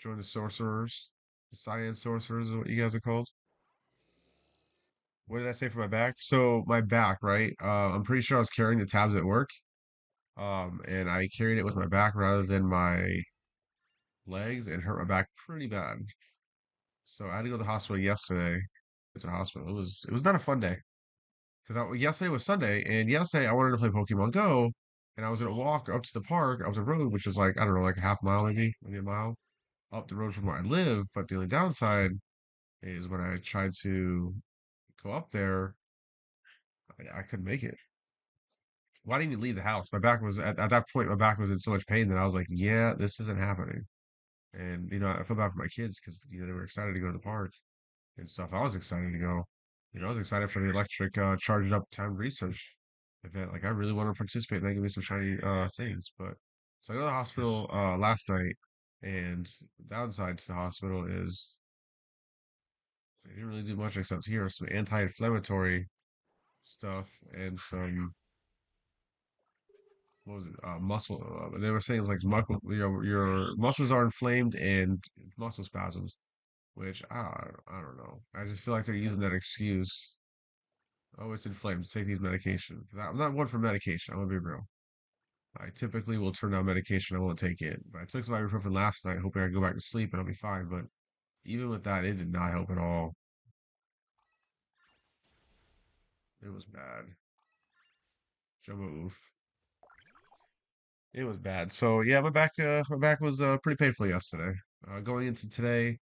Join the sorcerers, the science sorcerers is what you guys are called. What did I say for my back? So my back, right? I'm pretty sure I was carrying the tabs at work. And I carried it with my back rather than my legs and hurt my back pretty bad. So I had to go to the hospital yesterday. To the hospital. It was not a fun day because yesterday was Sunday, and yesterday I wanted to play Pokemon Go, and I was gonna walk up to the park. I was a road, which is like I don't know, like a half mile maybe a mile up the road from where I live. But the only downside is when I tried to go up there, I couldn't make it. Why didn't even leave the house? My back was at that point. My back was in so much pain that I was like, "Yeah, this isn't happening." And I feel bad for my kids because they were excited to go to the park and stuff. I was excited to go. I was excited for the electric charged up time research event. Like I really want to participate and they give me some shiny things. But so I go to the hospital last night, and the downside to the hospital is They didn't really do much except here some anti-inflammatory stuff and some what was it? Muscle. They were saying it's like your muscles are inflamed and muscle spasms, which I don't know. I just feel like they're using that excuse. Oh, it's inflamed. Take these medications. 'Cause I'm not one for medication. I'm gonna be real. I typically will turn down medication. I won't take it. But I took some ibuprofen last night, hoping I could go back to sleep and I'll be fine. But even with that, it did not help at all. It was bad. Jumbo oof. It was bad. So yeah, my back was pretty painful yesterday. Going into today,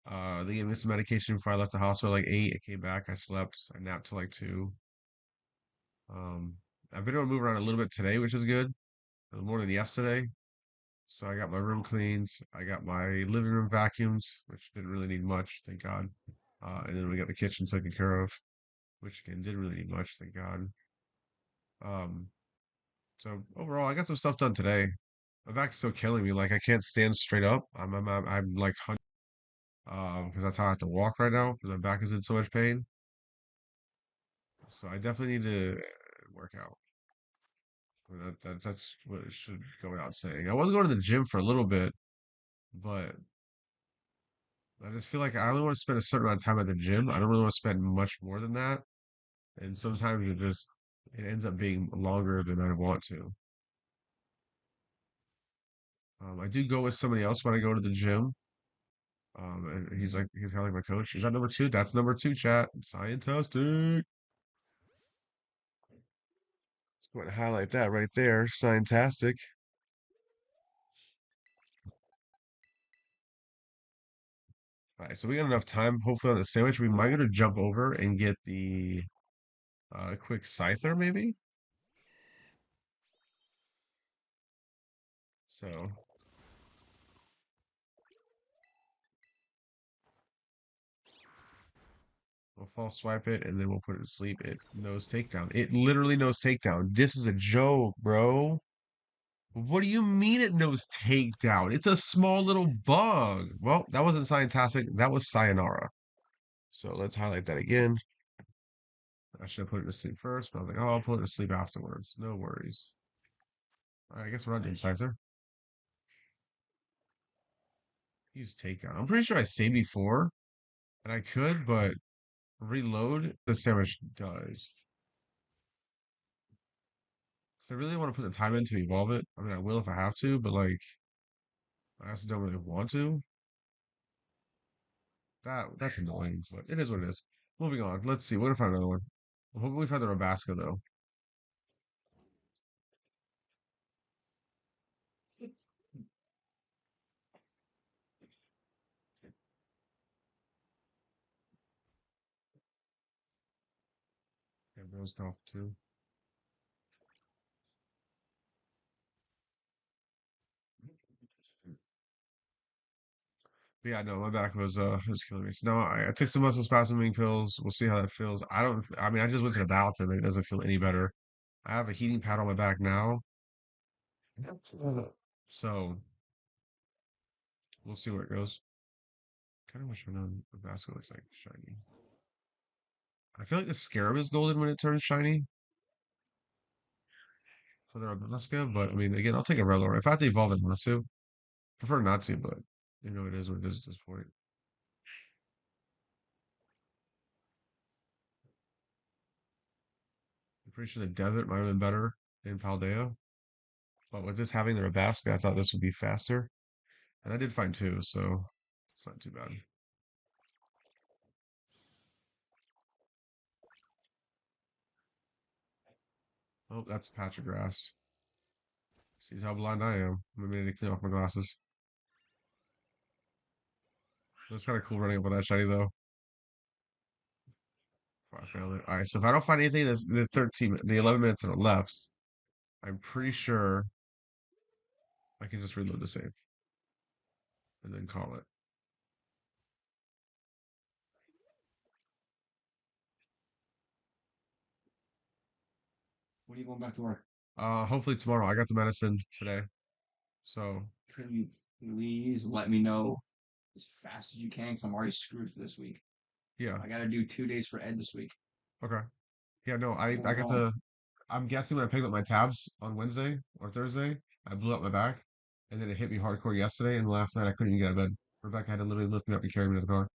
they gave me some medication before I left the hospital like 8. I came back, I slept, I napped till like 2. Um, I've been able to move around a little bit today, which is good. More than yesterday. So I got my room cleaned. I got my living room vacuumed, which didn't really need much, thank God. And then we got the kitchen taken care of, which again didn't really need much, thank God. Um, so overall, I got some stuff done today. My back's still killing me. Like I can't stand straight up. I'm like because that's how I have to walk right now because my back is in so much pain. So I definitely need to work out. That's what it should go without saying. I was going to the gym for a little bit, but I just feel like I only want to spend a certain amount of time at the gym. I don't really want to spend much more than that. And sometimes it ends up being longer than I want to. I do go with somebody else when I go to the gym. And he's kind of like my coach. He's at number two. That's number two, chat. Scientastic. Let's go ahead and highlight that right there. Scientastic. All right, so we got enough time. Hopefully on the sandwich, we might get to jump over and get the quick scyther, maybe. So we'll false swipe it and then we'll put it to sleep. It knows takedown. It literally knows takedown. This is a joke, bro. What do you mean it knows takedown? It's a small little bug. Well, that wasn't scientastic. That was sayonara. So let's highlight that again. I should have put it to sleep first, but I was like, oh, I'll put it to sleep afterwards. No worries. All right, I guess we're not doing Scyther. Use takedown. I'm pretty sure I saved before, and I could, but reload the sandwich does. Because I really want to put the time in to evolve it. I mean, I will if I have to, but like, I also don't really want to. That's annoying, but it is what it is. Moving on. Let's see. What if I find another one? I'm hoping we find the Rabasca though. Yeah, Rose Golf too. But yeah, no, my back was killing me. So now I took some muscle spasming pills. We'll see how that feels. I mean I just went to the bathroom and it doesn't feel any better. I have a heating pad on my back now. So we'll see where it goes. Kind of wish I know the basket looks like shiny. I feel like the scarab is golden when it turns shiny for the Rabasca, but I mean again I'll take a Rellor. If I have to evolve it, I have to. Prefer not to, but you know it is what it is at this point. I'm pretty sure the desert might have been better in Paldea. But with this having the Rabasca, I thought this would be faster. And I did find two, so it's not too bad. Oh, that's a patch of grass. Sees how blind I am. I'm gonna need to clean off my glasses. That's kind of cool running up on that shiny though. If I failed it. Alright, so if I don't find anything in the 11 minutes on the left, I'm pretty sure I can just reload the save. And then call it. When are you going back to work? Hopefully tomorrow. I got the medicine today. So Can you please let me know as fast as you can? Because I'm already screwed for this week. Yeah. I gotta do 2 days for Ed this week. Okay. Yeah. No, I Hold got on. to. I'm guessing when I picked up my tabs on Wednesday or Thursday, I blew up my back, and then it hit me hardcore yesterday. And last night I couldn't even get out of bed. Rebecca had to literally lift me up and carry me to the car.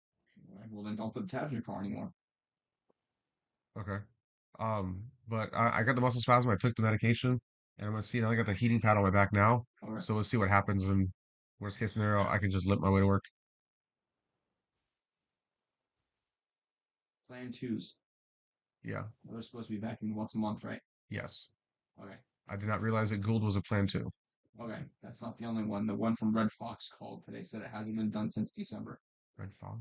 Well, then don't put tabs in your car anymore. Okay. But I got the muscle spasm. I took the medication, and I'm gonna see. I got the heating pad on my back now. All right. So we'll see what happens. And worst case scenario, I can just limp my way to work. Plan twos. Yeah. They're supposed to be back in once a month, right? Yes. Okay. I did not realize that Gould was a plan too. Okay. That's not the only one. The one from Red Fox called today said it hasn't been done since December. Red Fox.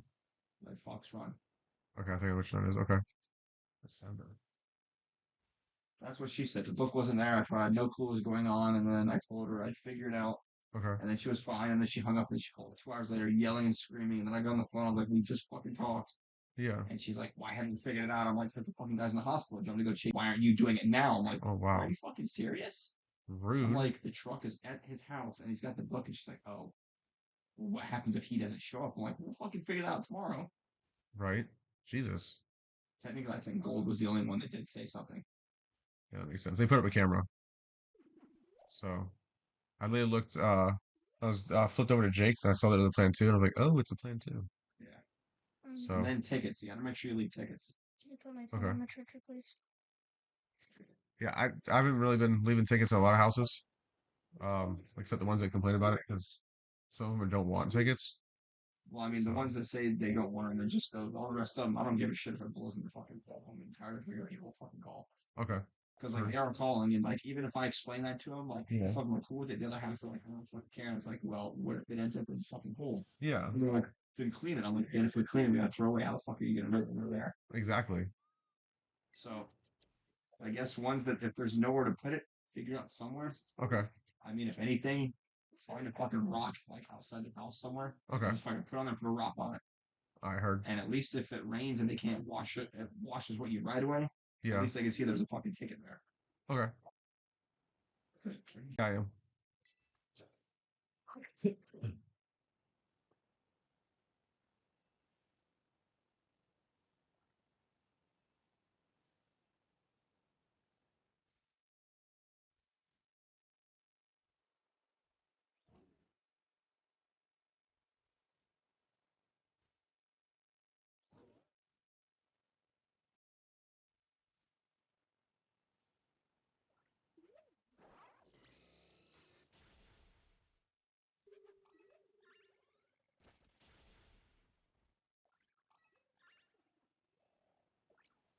Red Fox Run. Okay, I think I know which one it is. Okay. December. That's what she said. The book wasn't there. I had no clue what was going on, and then I told her I'd figure it out, Okay. and then she was fine, and then she hung up, and she called 2 hours later, yelling and screaming, and then I got on the phone. I was like, "We just fucking talked," Yeah. and she's like, "Why haven't you figured it out?" I'm like, "The fucking guy's in the hospital. Do you want me to go check? Why aren't you doing it now?" I'm like, Oh wow. "Are you fucking serious?" I'm Rude. like, "The truck is at his house, and he's got the book," and she's like, "Oh, well, what happens if he doesn't show up?" I'm like, "We'll fucking figure it out tomorrow." Right? Jesus. Technically, I think Gold was the only one that did say something. Yeah, that makes sense. They put up a camera. So I literally looked I was flipped over to Jake's and I saw that it was a plan two and I was like, oh, it's a plan two. Yeah. And So And then tickets. You gotta make sure you leave tickets. can you put my phone okay. on the charger, please? Yeah, I haven't really been leaving tickets in a lot of houses. Except the ones that complain about it because some of them don't want tickets. Well, I mean, the So ones that say they don't want it, they're just those. All the rest of them, I don't give a shit if it blows in the fucking phone. I'm tired of hearing people fucking call. okay. Because, like, Sure. they are calling, and, like, even if I explain that to them, like, Yeah. if I'm like, cool with it, the other half are like, I don't fucking care. And it's like, well, what if it ends up as a fucking hole? Yeah, And they're like, then clean it. I'm like, and if we clean it, we gotta throw away. How the fuck are you gonna know when we're there? exactly. So, I guess ones that, if there's nowhere to put it, figure out somewhere. Okay. I mean, if anything, find a fucking rock, like, outside the house somewhere. Okay. Just fucking put on there, put a rock on it. I heard. And at least if it rains and they can't wash it, it washes what you ride away. At Yeah. least they can see there's a fucking ticket there. Okay. Yeah, I am.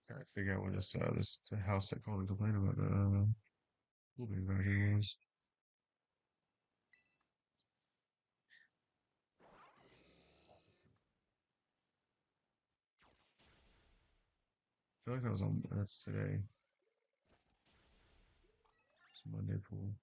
Gotta figure out where this the house that called and complained about the blueberry garden was. I feel like that was on that's today. It's Monday pool.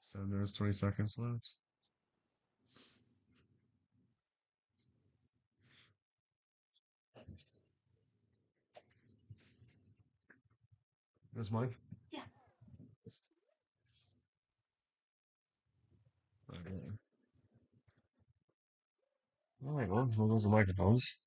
So there's 20 seconds left. That's mine? Yeah. Okay. All right, well, those are microphones.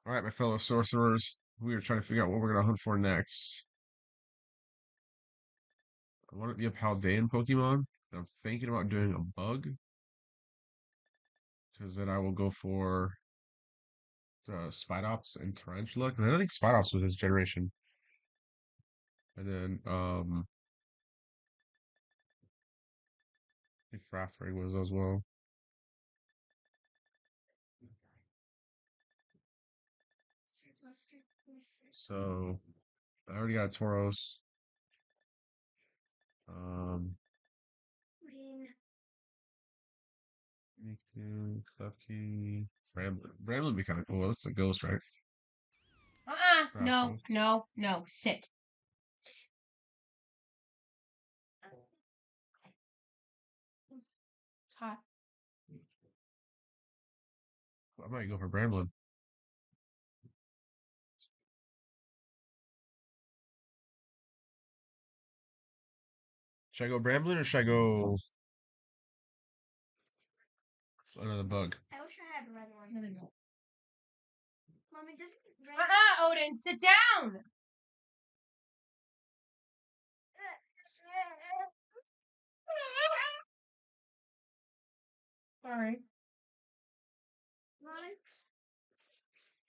All right, my fellow sorcerers, we are trying to figure out what we're gonna hunt for next. I want it to be a Paldean Pokemon. I'm thinking about doing a bug. Because then I will go for Spidops and Tarantula. Because I don't think Spidops was his generation. And then if Raffray was as well. So I already got a Tauros. Mewtwo, Klefki, Ramblin. Ramblin would be kind of cool. That's a ghost, right? No, Raffles. no, no. Sit. It's hot. I might go for Bramblin. Should I go Bramblin or should I go another bug? I wish I had a red one. Mommy, doesn't red Odin, sit down. Sorry. Mommy,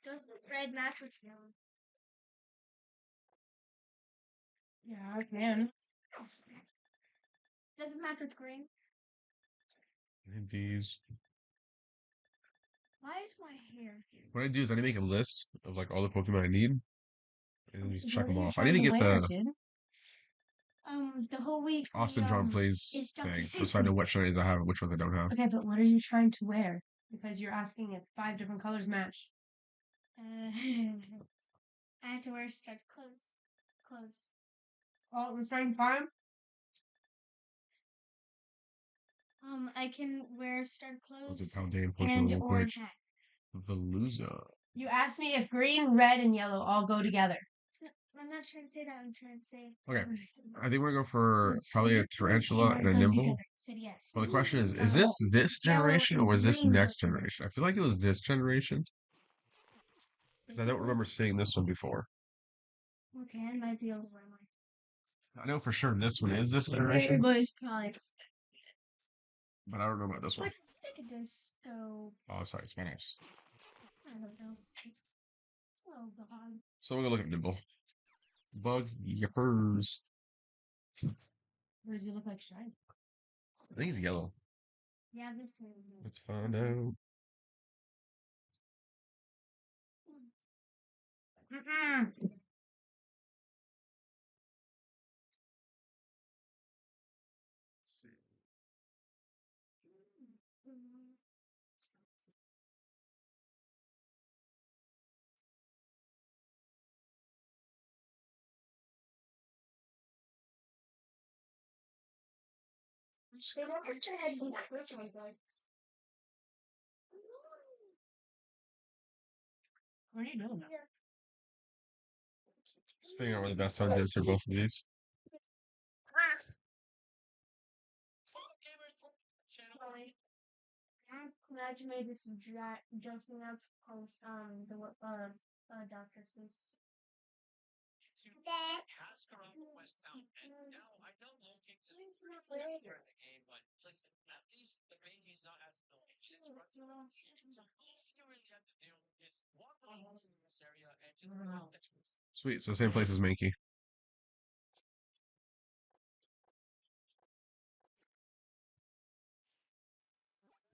doesn't red match with yellow? Yeah, I can. Does it match with green? And these. Why is my hair? What I do is I need to make a list of like all the Pokemon I need. And then just check What are them you off. I need to trying get wear, the kid? The whole week. Austin John plays is Dr. thing. Seuss. So I know what shinies I have and which ones I don't have. Okay, but what are you trying to wear? Because you're asking if 5 different colors match. I have to wear striped clothes. All at the same time? I can wear striped Was it clothes Paldean Pokemon and real quick? orange hat. Veluza. You asked me if green, red, and yellow all go together. No, I'm not trying to say that. I'm trying to say. Okay. I think we're gonna go for probably a Tarantula and a Nimble. Said yes. Well, the question is this generation or was this next generation? I feel like it was this generation. Because I don't remember seeing this one before. Okay, I might be over my. I know for sure this one is this generation, Everybody's probably. but I don't know about this one. What think of this? So Oh, sorry, it's my house. I don't know. Oh God. So we're gonna look at Nimble. Bug yippers. What does he look like shiny? I think he's yellow. Yeah, this is. Let's find out. Mm-mm. They don't actually have these virtual bugs. What are you doing? Just figuring out where the best time is for both of these. I'm glad you made this dressing up called Dr. Seuss. Kasparov was out, and now I know Loking's in the game, but listen, at least the range is not as low. So all you really have to do is walk around in this area and just Sweet, so same place as Mankey.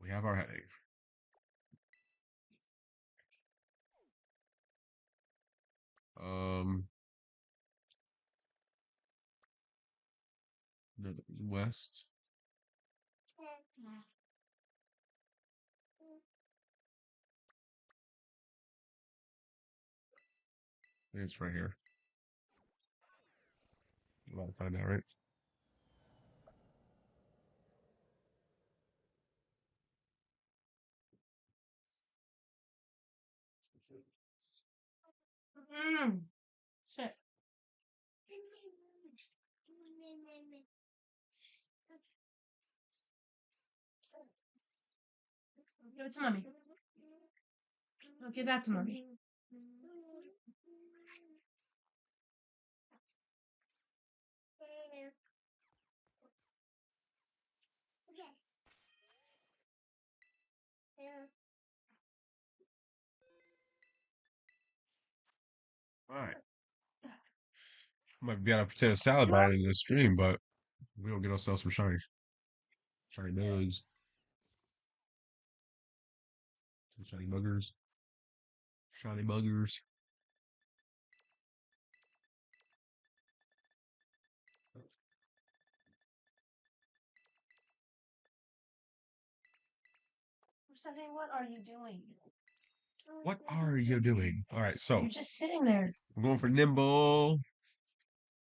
We have our headache. No, west. I think it's right here. We're about to find out, right? Sit. Give it to mommy. No, give that to mommy. All right. Might be out of potato salad by the end of the stream, but we'll get ourselves some shiny bugs, some shiny buggers, shiny buggers. Something. What are you doing? What are you doing? All right, so You're just sitting there. we're going for nimble.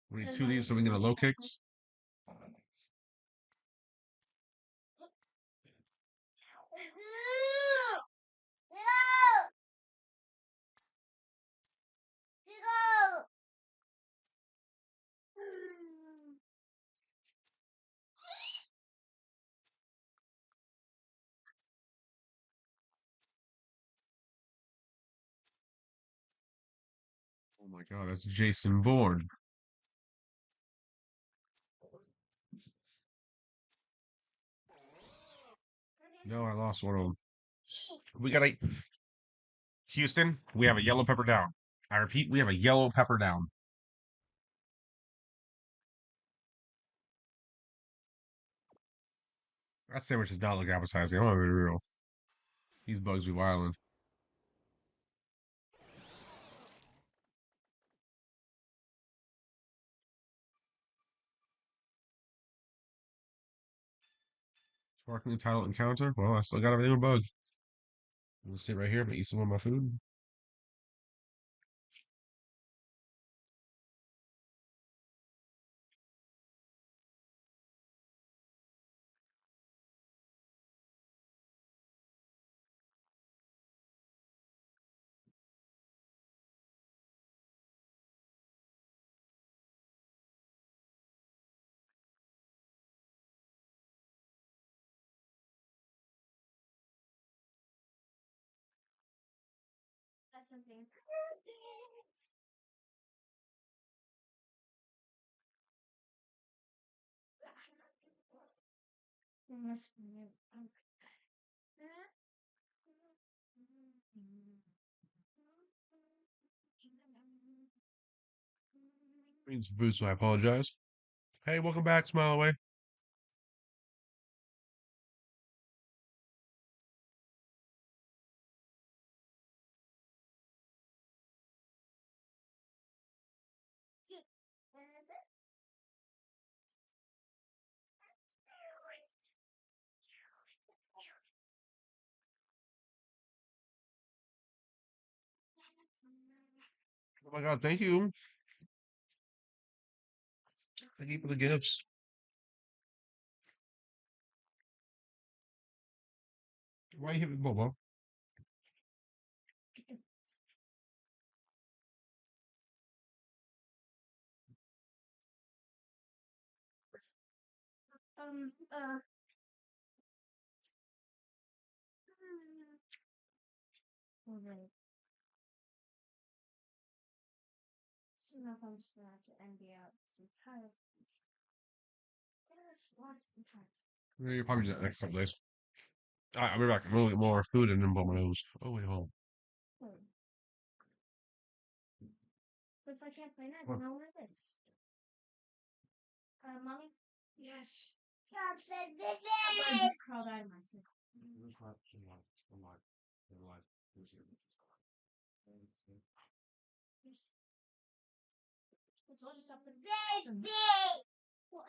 We need two of these so we can get a low kicks. Oh my god, that's Jason Bourne. No, I lost one of them. We got a Houston. We have a yellow pepper down. I repeat, we have a yellow pepper down. That sandwich does not look appetizing. I'm gonna be real. These bugs be wildin'. Sparkling title encounter. Well, I still got everything with bugs. I'm gonna sit right here. I'm gonna eat some of my food. That's something. Means food, so I apologize. Hey, welcome back, Smile Away. Oh my god, thank you. Thank you for the gifts. Why you hit me, Bobo? Um, uh, Alright. So now I'm just gonna have to empty out some time. Just watch the time. Yeah, you're probably just next couple days. Alright, I'll be back. I'm gonna get more food and then blow my nose. Oh, wait, hold But if I can't play that, What? then I'll wear this. Mommy? Yes. I just crawled out of my sleep. It's all just up in Well,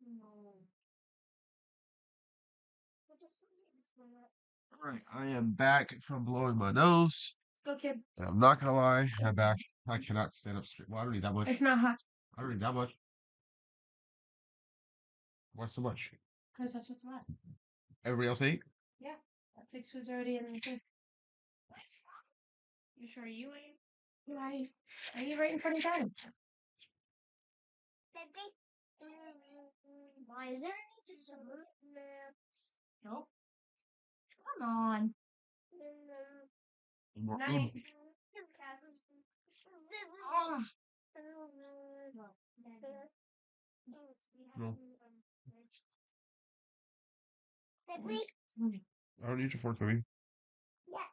No. Alright, I am back from blowing my nose. Go, kid. And I'm not gonna lie, I'm back. I cannot stand up straight. Well, I don't need that much. It's not hot. I don't need that much. Why so much? Because that's what's left. Everybody else ate? Yeah. That fix was already in the thing. You sure you ate? Why are you right in front of Daddy? Why is there any dessert? Nope. Come on. More food. Night. Oh. No. Baby, I don't need your fork, baby. yeah.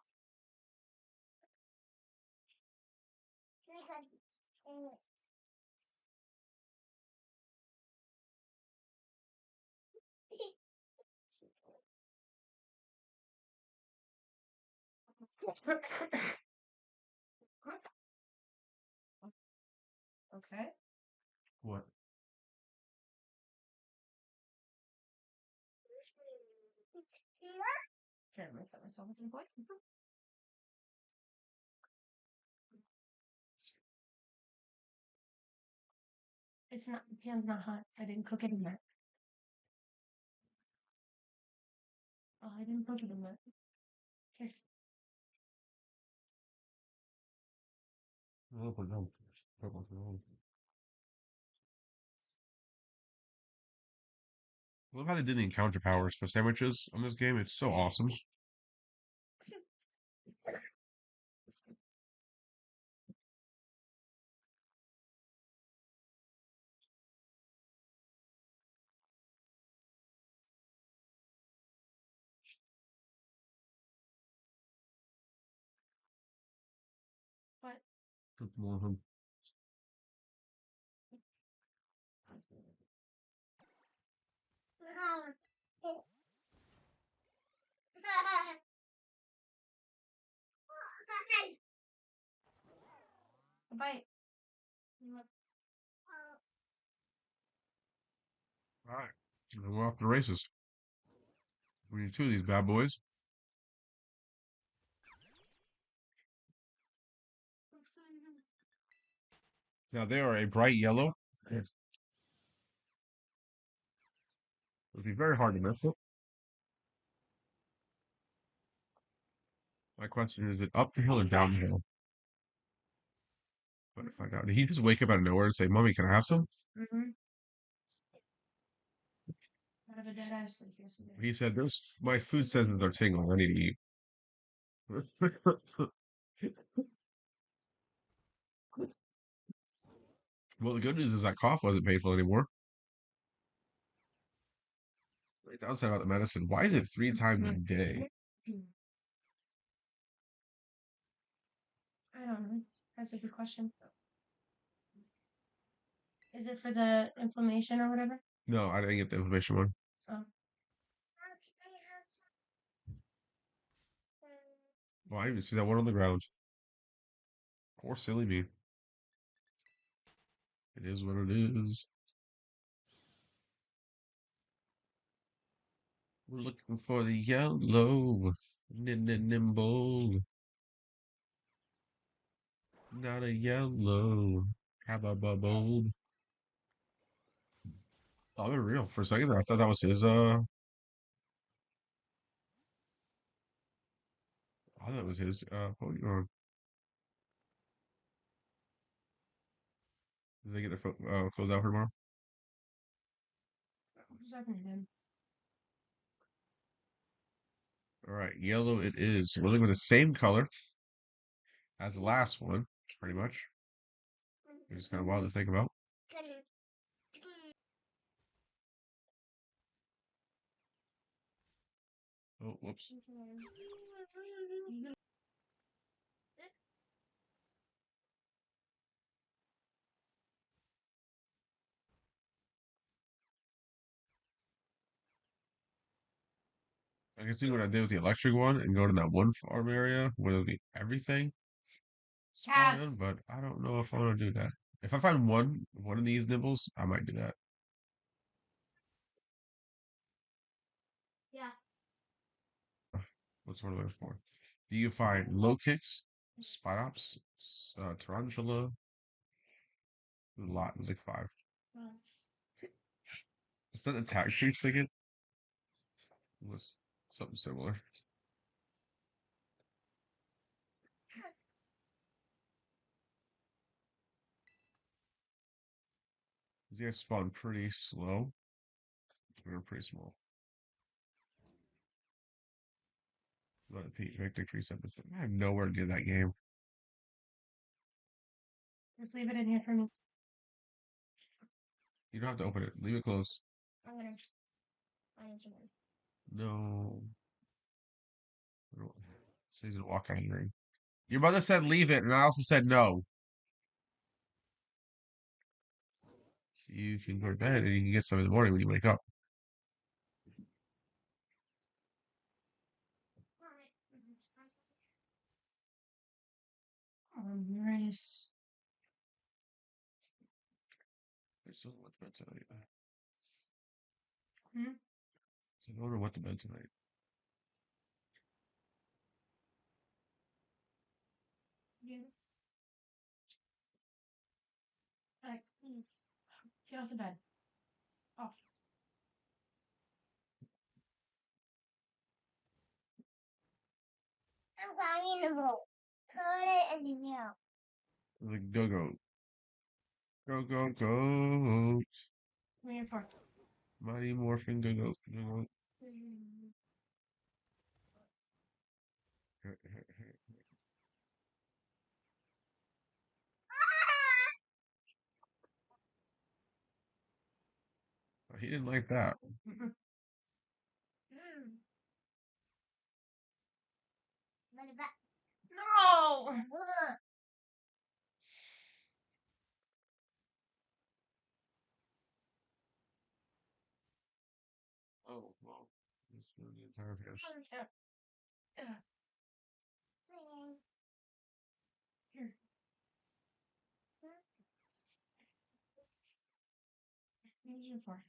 Okay. What? Trying to reset myself at some point. It's not, the pan's not hot. I didn't cook it in that. Oh, I didn't cook it in that. Here. Oh, but no. Purple, no. I love how they did the encounter powers for sandwiches on this game. It's so awesome. What? Put more of them. A bite. All right. And we're off to the races. We need two of these bad boys. Now they are a bright yellow. It would be very hard to miss it. My question is it up the hill or down the hill? But to find out. Did he just wake up out of nowhere and say, Mommy, can I have some? Mm-hmm. Out of a dead eye sleep yesterday. He said, "There's my food senses are tingling. I need to eat." Well, the good news is that cough wasn't painful anymore. The downside about the medicine, why is it 3 times a day? I don't know. That's a good question. Is it for the inflammation or whatever? No, I didn't get the inflammation one. Oh. Well, I didn't even see that one on the ground. Poor silly me. It is what it is. We're looking for the yellow. Nimble. Not a yellow. Have a bubble. Oh, they're real. For a second, I thought that was his, I thought it was his, Pokemon. Did they get their clothes out for tomorrow? What's happening to him? All right, yellow it is. We're looking with the same color as the last one, pretty much. Which is kind of wild to think about. Oh, whoops. I can see what I did with the electric one and go to that one farm area where it'll be everything spawn Cass. in, but I don't know if I want to do that. If I find one of these nibbles, I might do that. Yeah. What's one of those for? Do you find low kicks, spinops, tarantula? There's a lot. There's like 5. It's not attack tree ticket. It was something similar. These guys spawn pretty slow. They're pretty small. Let it peak. Make decrease episode. I have nowhere to get that game. Just leave it in here for me. You don't have to open it. Leave it closed. I'm gonna. I need to move. No. So he's gonna walk out of the ring. Your mother said leave it, and I also said no. So you can go to bed and you can get some in the morning when you wake up. Oh, nice. I still don't want to bed tonight. Hmm? So I don't know what to bed tonight. Yeah. Alright, please. Get off the bed. Off. I'm climbing the rope. Put it in the nail. The go. Go. Come here for. Mighty Morphin go. He didn't like that. Let it back. No! Ugh. Oh, well. This is the entire fish. Swing. Here. What is your for?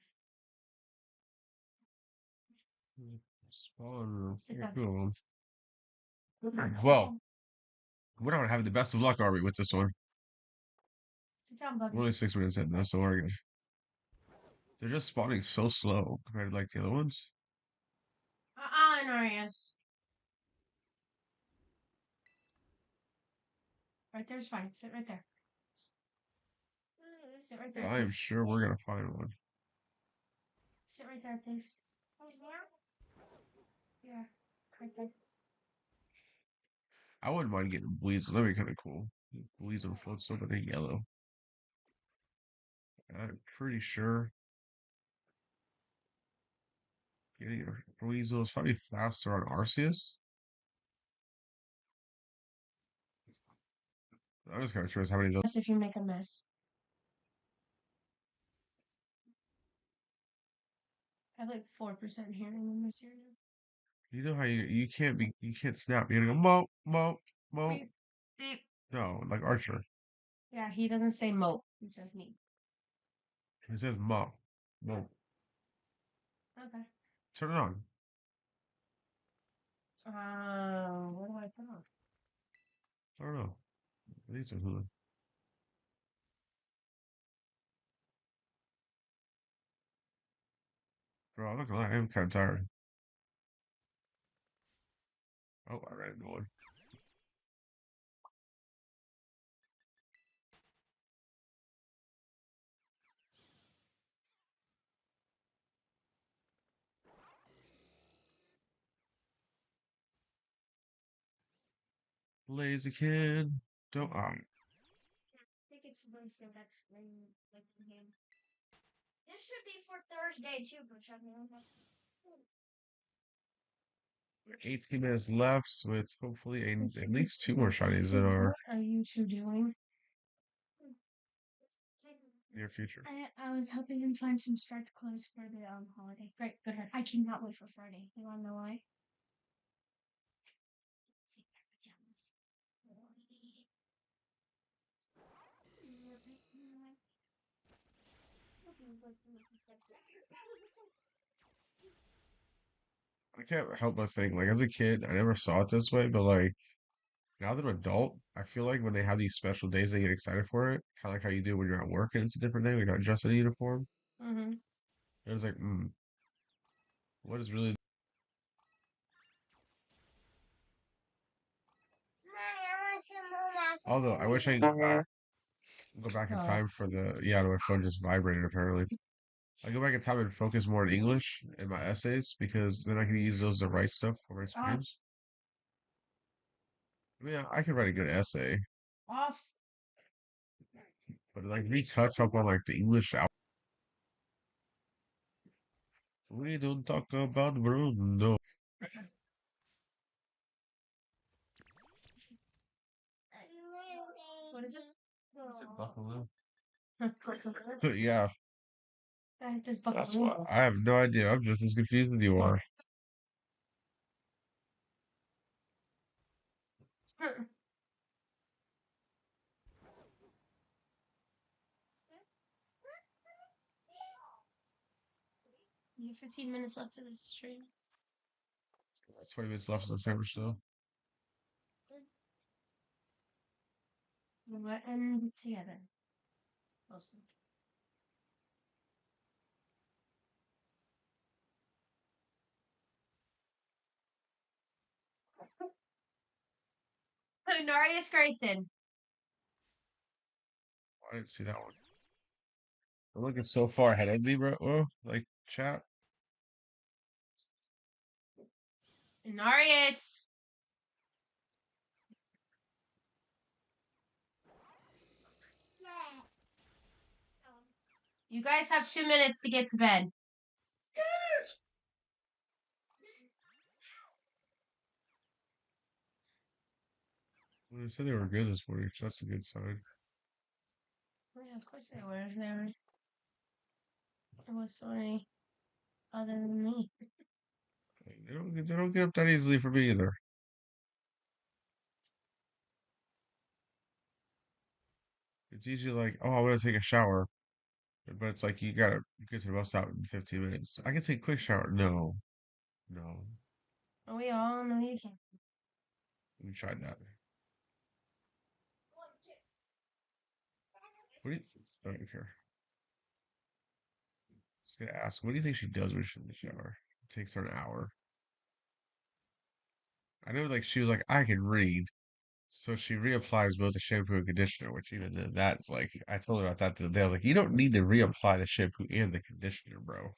Spawn. Sit Yeah, down. cool. Well, we're not having the best of luck, are we, with this one? Sit down, Bubby. We're only 6 minutes in this, so we're good. They're just spawning so slow compared to like the other ones. Narius. Right there's fine. Sit right there. Sit right there. I'm please. sure we're gonna find one. Sit right there, please. Yeah. Right there. I wouldn't mind getting Weasel. That'd be kind of cool. Weasel floats over the yellow. I'm pretty sure getting a Weasel is probably faster on Arceus. I'm just kind of curious how many of those. Yes, if you make a mess. I have like 4% hearing in this area. You know how you can't snap. You're gonna go mo. Beep, beep. No, like Archer. Yeah, he doesn't say mope. He says me. He says mo. Okay. Turn it on. What do I put on? I don't know. I need some Hulu. Bro, I'm not gonna lie, I'm kind of tired. Oh, I ran into one. Lazy kid. Don't. I think it's Wednesday next game. This should be for Thursday too, but check me out. 18 minutes left with hopefully at least 2 more shinies in our What are you two doing? near future. I was helping him find some striped clothes for the holiday. Great, go ahead. I cannot wait for Friday. You wanna know why? I can't help but think, like, as a kid, I never saw it this way, but like, now that I'm an adult, I feel like when they have these special days, they get excited for it. Kind of like how you do when you're at work and it's a different day, you're not dressed in a uniform. Mm-hmm. It was like, what is really. Although, I wish I. Go back in Oh. time for the yeah, my phone just vibrated apparently. I go back in time and focus more on English in my essays because then I can use those to write stuff for my streams. I mean, I can write a good essay, Off. but like retouch up on like the English out. We don't talk about Bruno. What is it? Is it Buffalo? Yeah, Just that's buckle. why I have no idea. I'm just as confused as you are. You have 15 minutes left of this stream. 20 minutes left in the server still. We'll end together. Mostly. Narius Grayson. I didn't see that one. I'm looking so far ahead of me, bro. Oh, like chat. Narius. You guys have 2 minutes to get to bed. Well, they said they were good this morning, so that's a good sign. Oh, yeah, of course they were. There was so many other than me. They don't get up that easily for me either. It's usually like, oh, I want to take a shower, but it's like you gotta get to the bus stop in 15 minutes. I can take a quick shower. No, no. We all know you can. We tried that. What do you? I don't care. Just gonna ask, what do you think she does when she's in the shower? It takes her an hour. I know, like she was like, I can read, so she reapplies both the shampoo and conditioner. Which even then, that's like, I told her about that the other day. I was like, you don't need to reapply the shampoo and the conditioner, bro.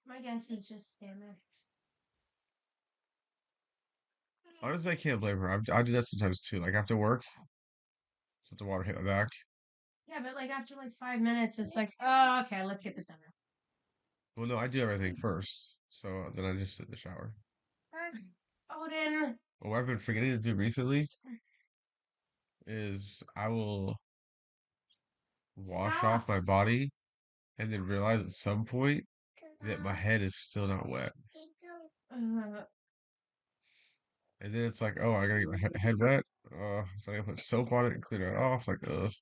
My guess is just stand there. Honestly, I can't blame her. I do that sometimes too. Like after work, let the water hit my back. Yeah, but like after like 5 minutes, it's like, oh, okay, let's get this done now. Well, no, I do everything first, so then I just sit in the shower. Odin. What I've been forgetting to do recently is I will wash Stop. off my body and then realize at some point that my head is still not wet. And then it's like, oh, I gotta get my head wet. So I gotta put soap on it and clean it off. Like, ugh. It's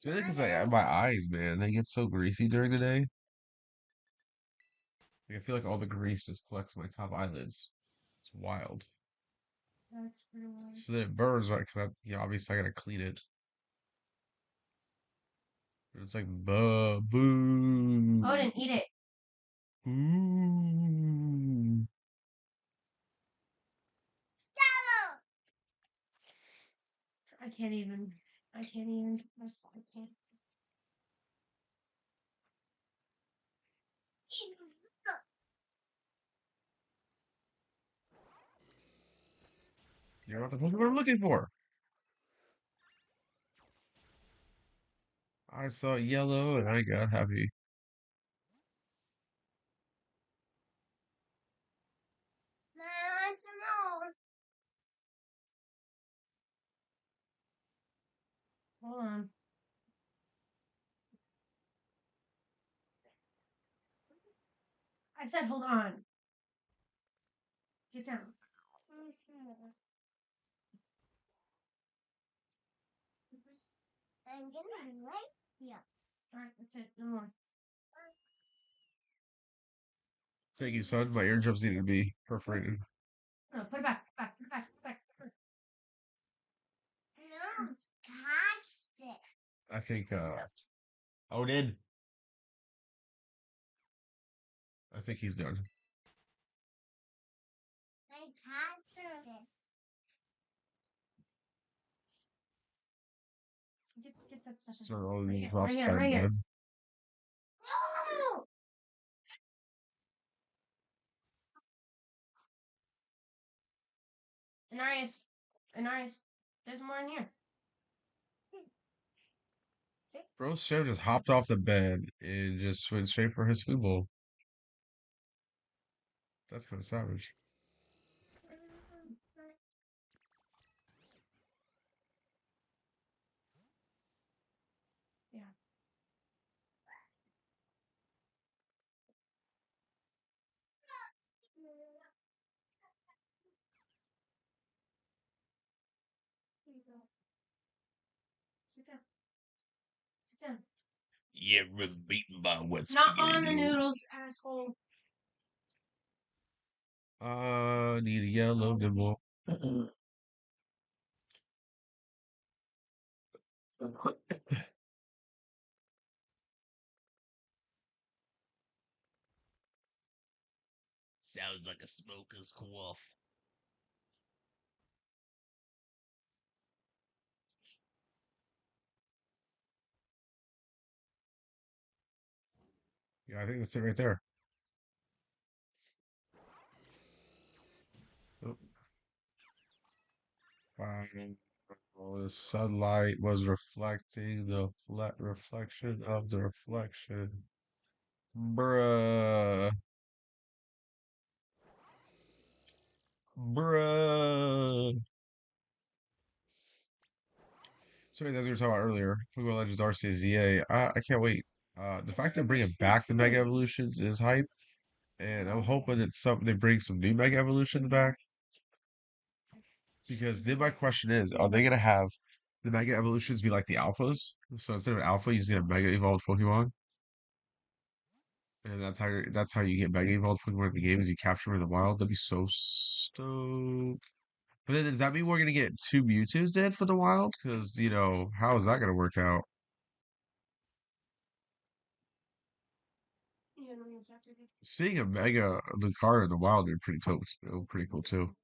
really because my eyes, man, they get so greasy during the day. Like, I feel like all the grease just collects in my top eyelids. It's wild. That's pretty weird. So then it burns, right? Because obviously I gotta clean it. And it's like, boo. Odin, eat it. Ooh. I can't even. I can't even. I can't. You're not the Pokemon I'm looking for. I saw yellow and I got happy. Hold on. I said, hold on. Get down. I'm getting right. Yeah. All right, that's it. No more. Thank you, son. My eardrums need to be perforated. No, put it back. Back. Put it back. Put it back. No, touched it. I think, Odin. I think he's done. I touched it. Get that stuff. So all Right these here, drop right here, side right here. bed. No! Anarius, there's more in here. Bro, Sam just hopped off the bed and just went straight for his food bowl. That's kind of savage. Yeah. Sit down. Sit down. Yeah, really beaten by wet Not on the noodles, asshole. Need a yellow nibble. Sounds like a smoker's cough. Yeah, I think that's it right there. Oh, fine. All the sunlight was reflecting the flat reflection of the reflection. Bruh. Bruh. So as we were talking about earlier, Football Legends Arceus EA, I can't wait. The fact they're bringing back the Mega Evolutions is hype, and I'm hoping that they bring some new Mega Evolutions back. Because then my question is, are they gonna have the Mega Evolutions be like the alphas? So instead of alpha, you just get a Mega Evolved Pokemon, and that's how you get Mega Evolved Pokemon in the game is you capture them in the wild. That'd be so stoked. But then does that mean we're gonna get two Mewtwo's dead for the wild? Because how is that gonna work out? Yeah, no, exactly. Seeing a Mega Lucario in the wild would be pretty pretty cool too.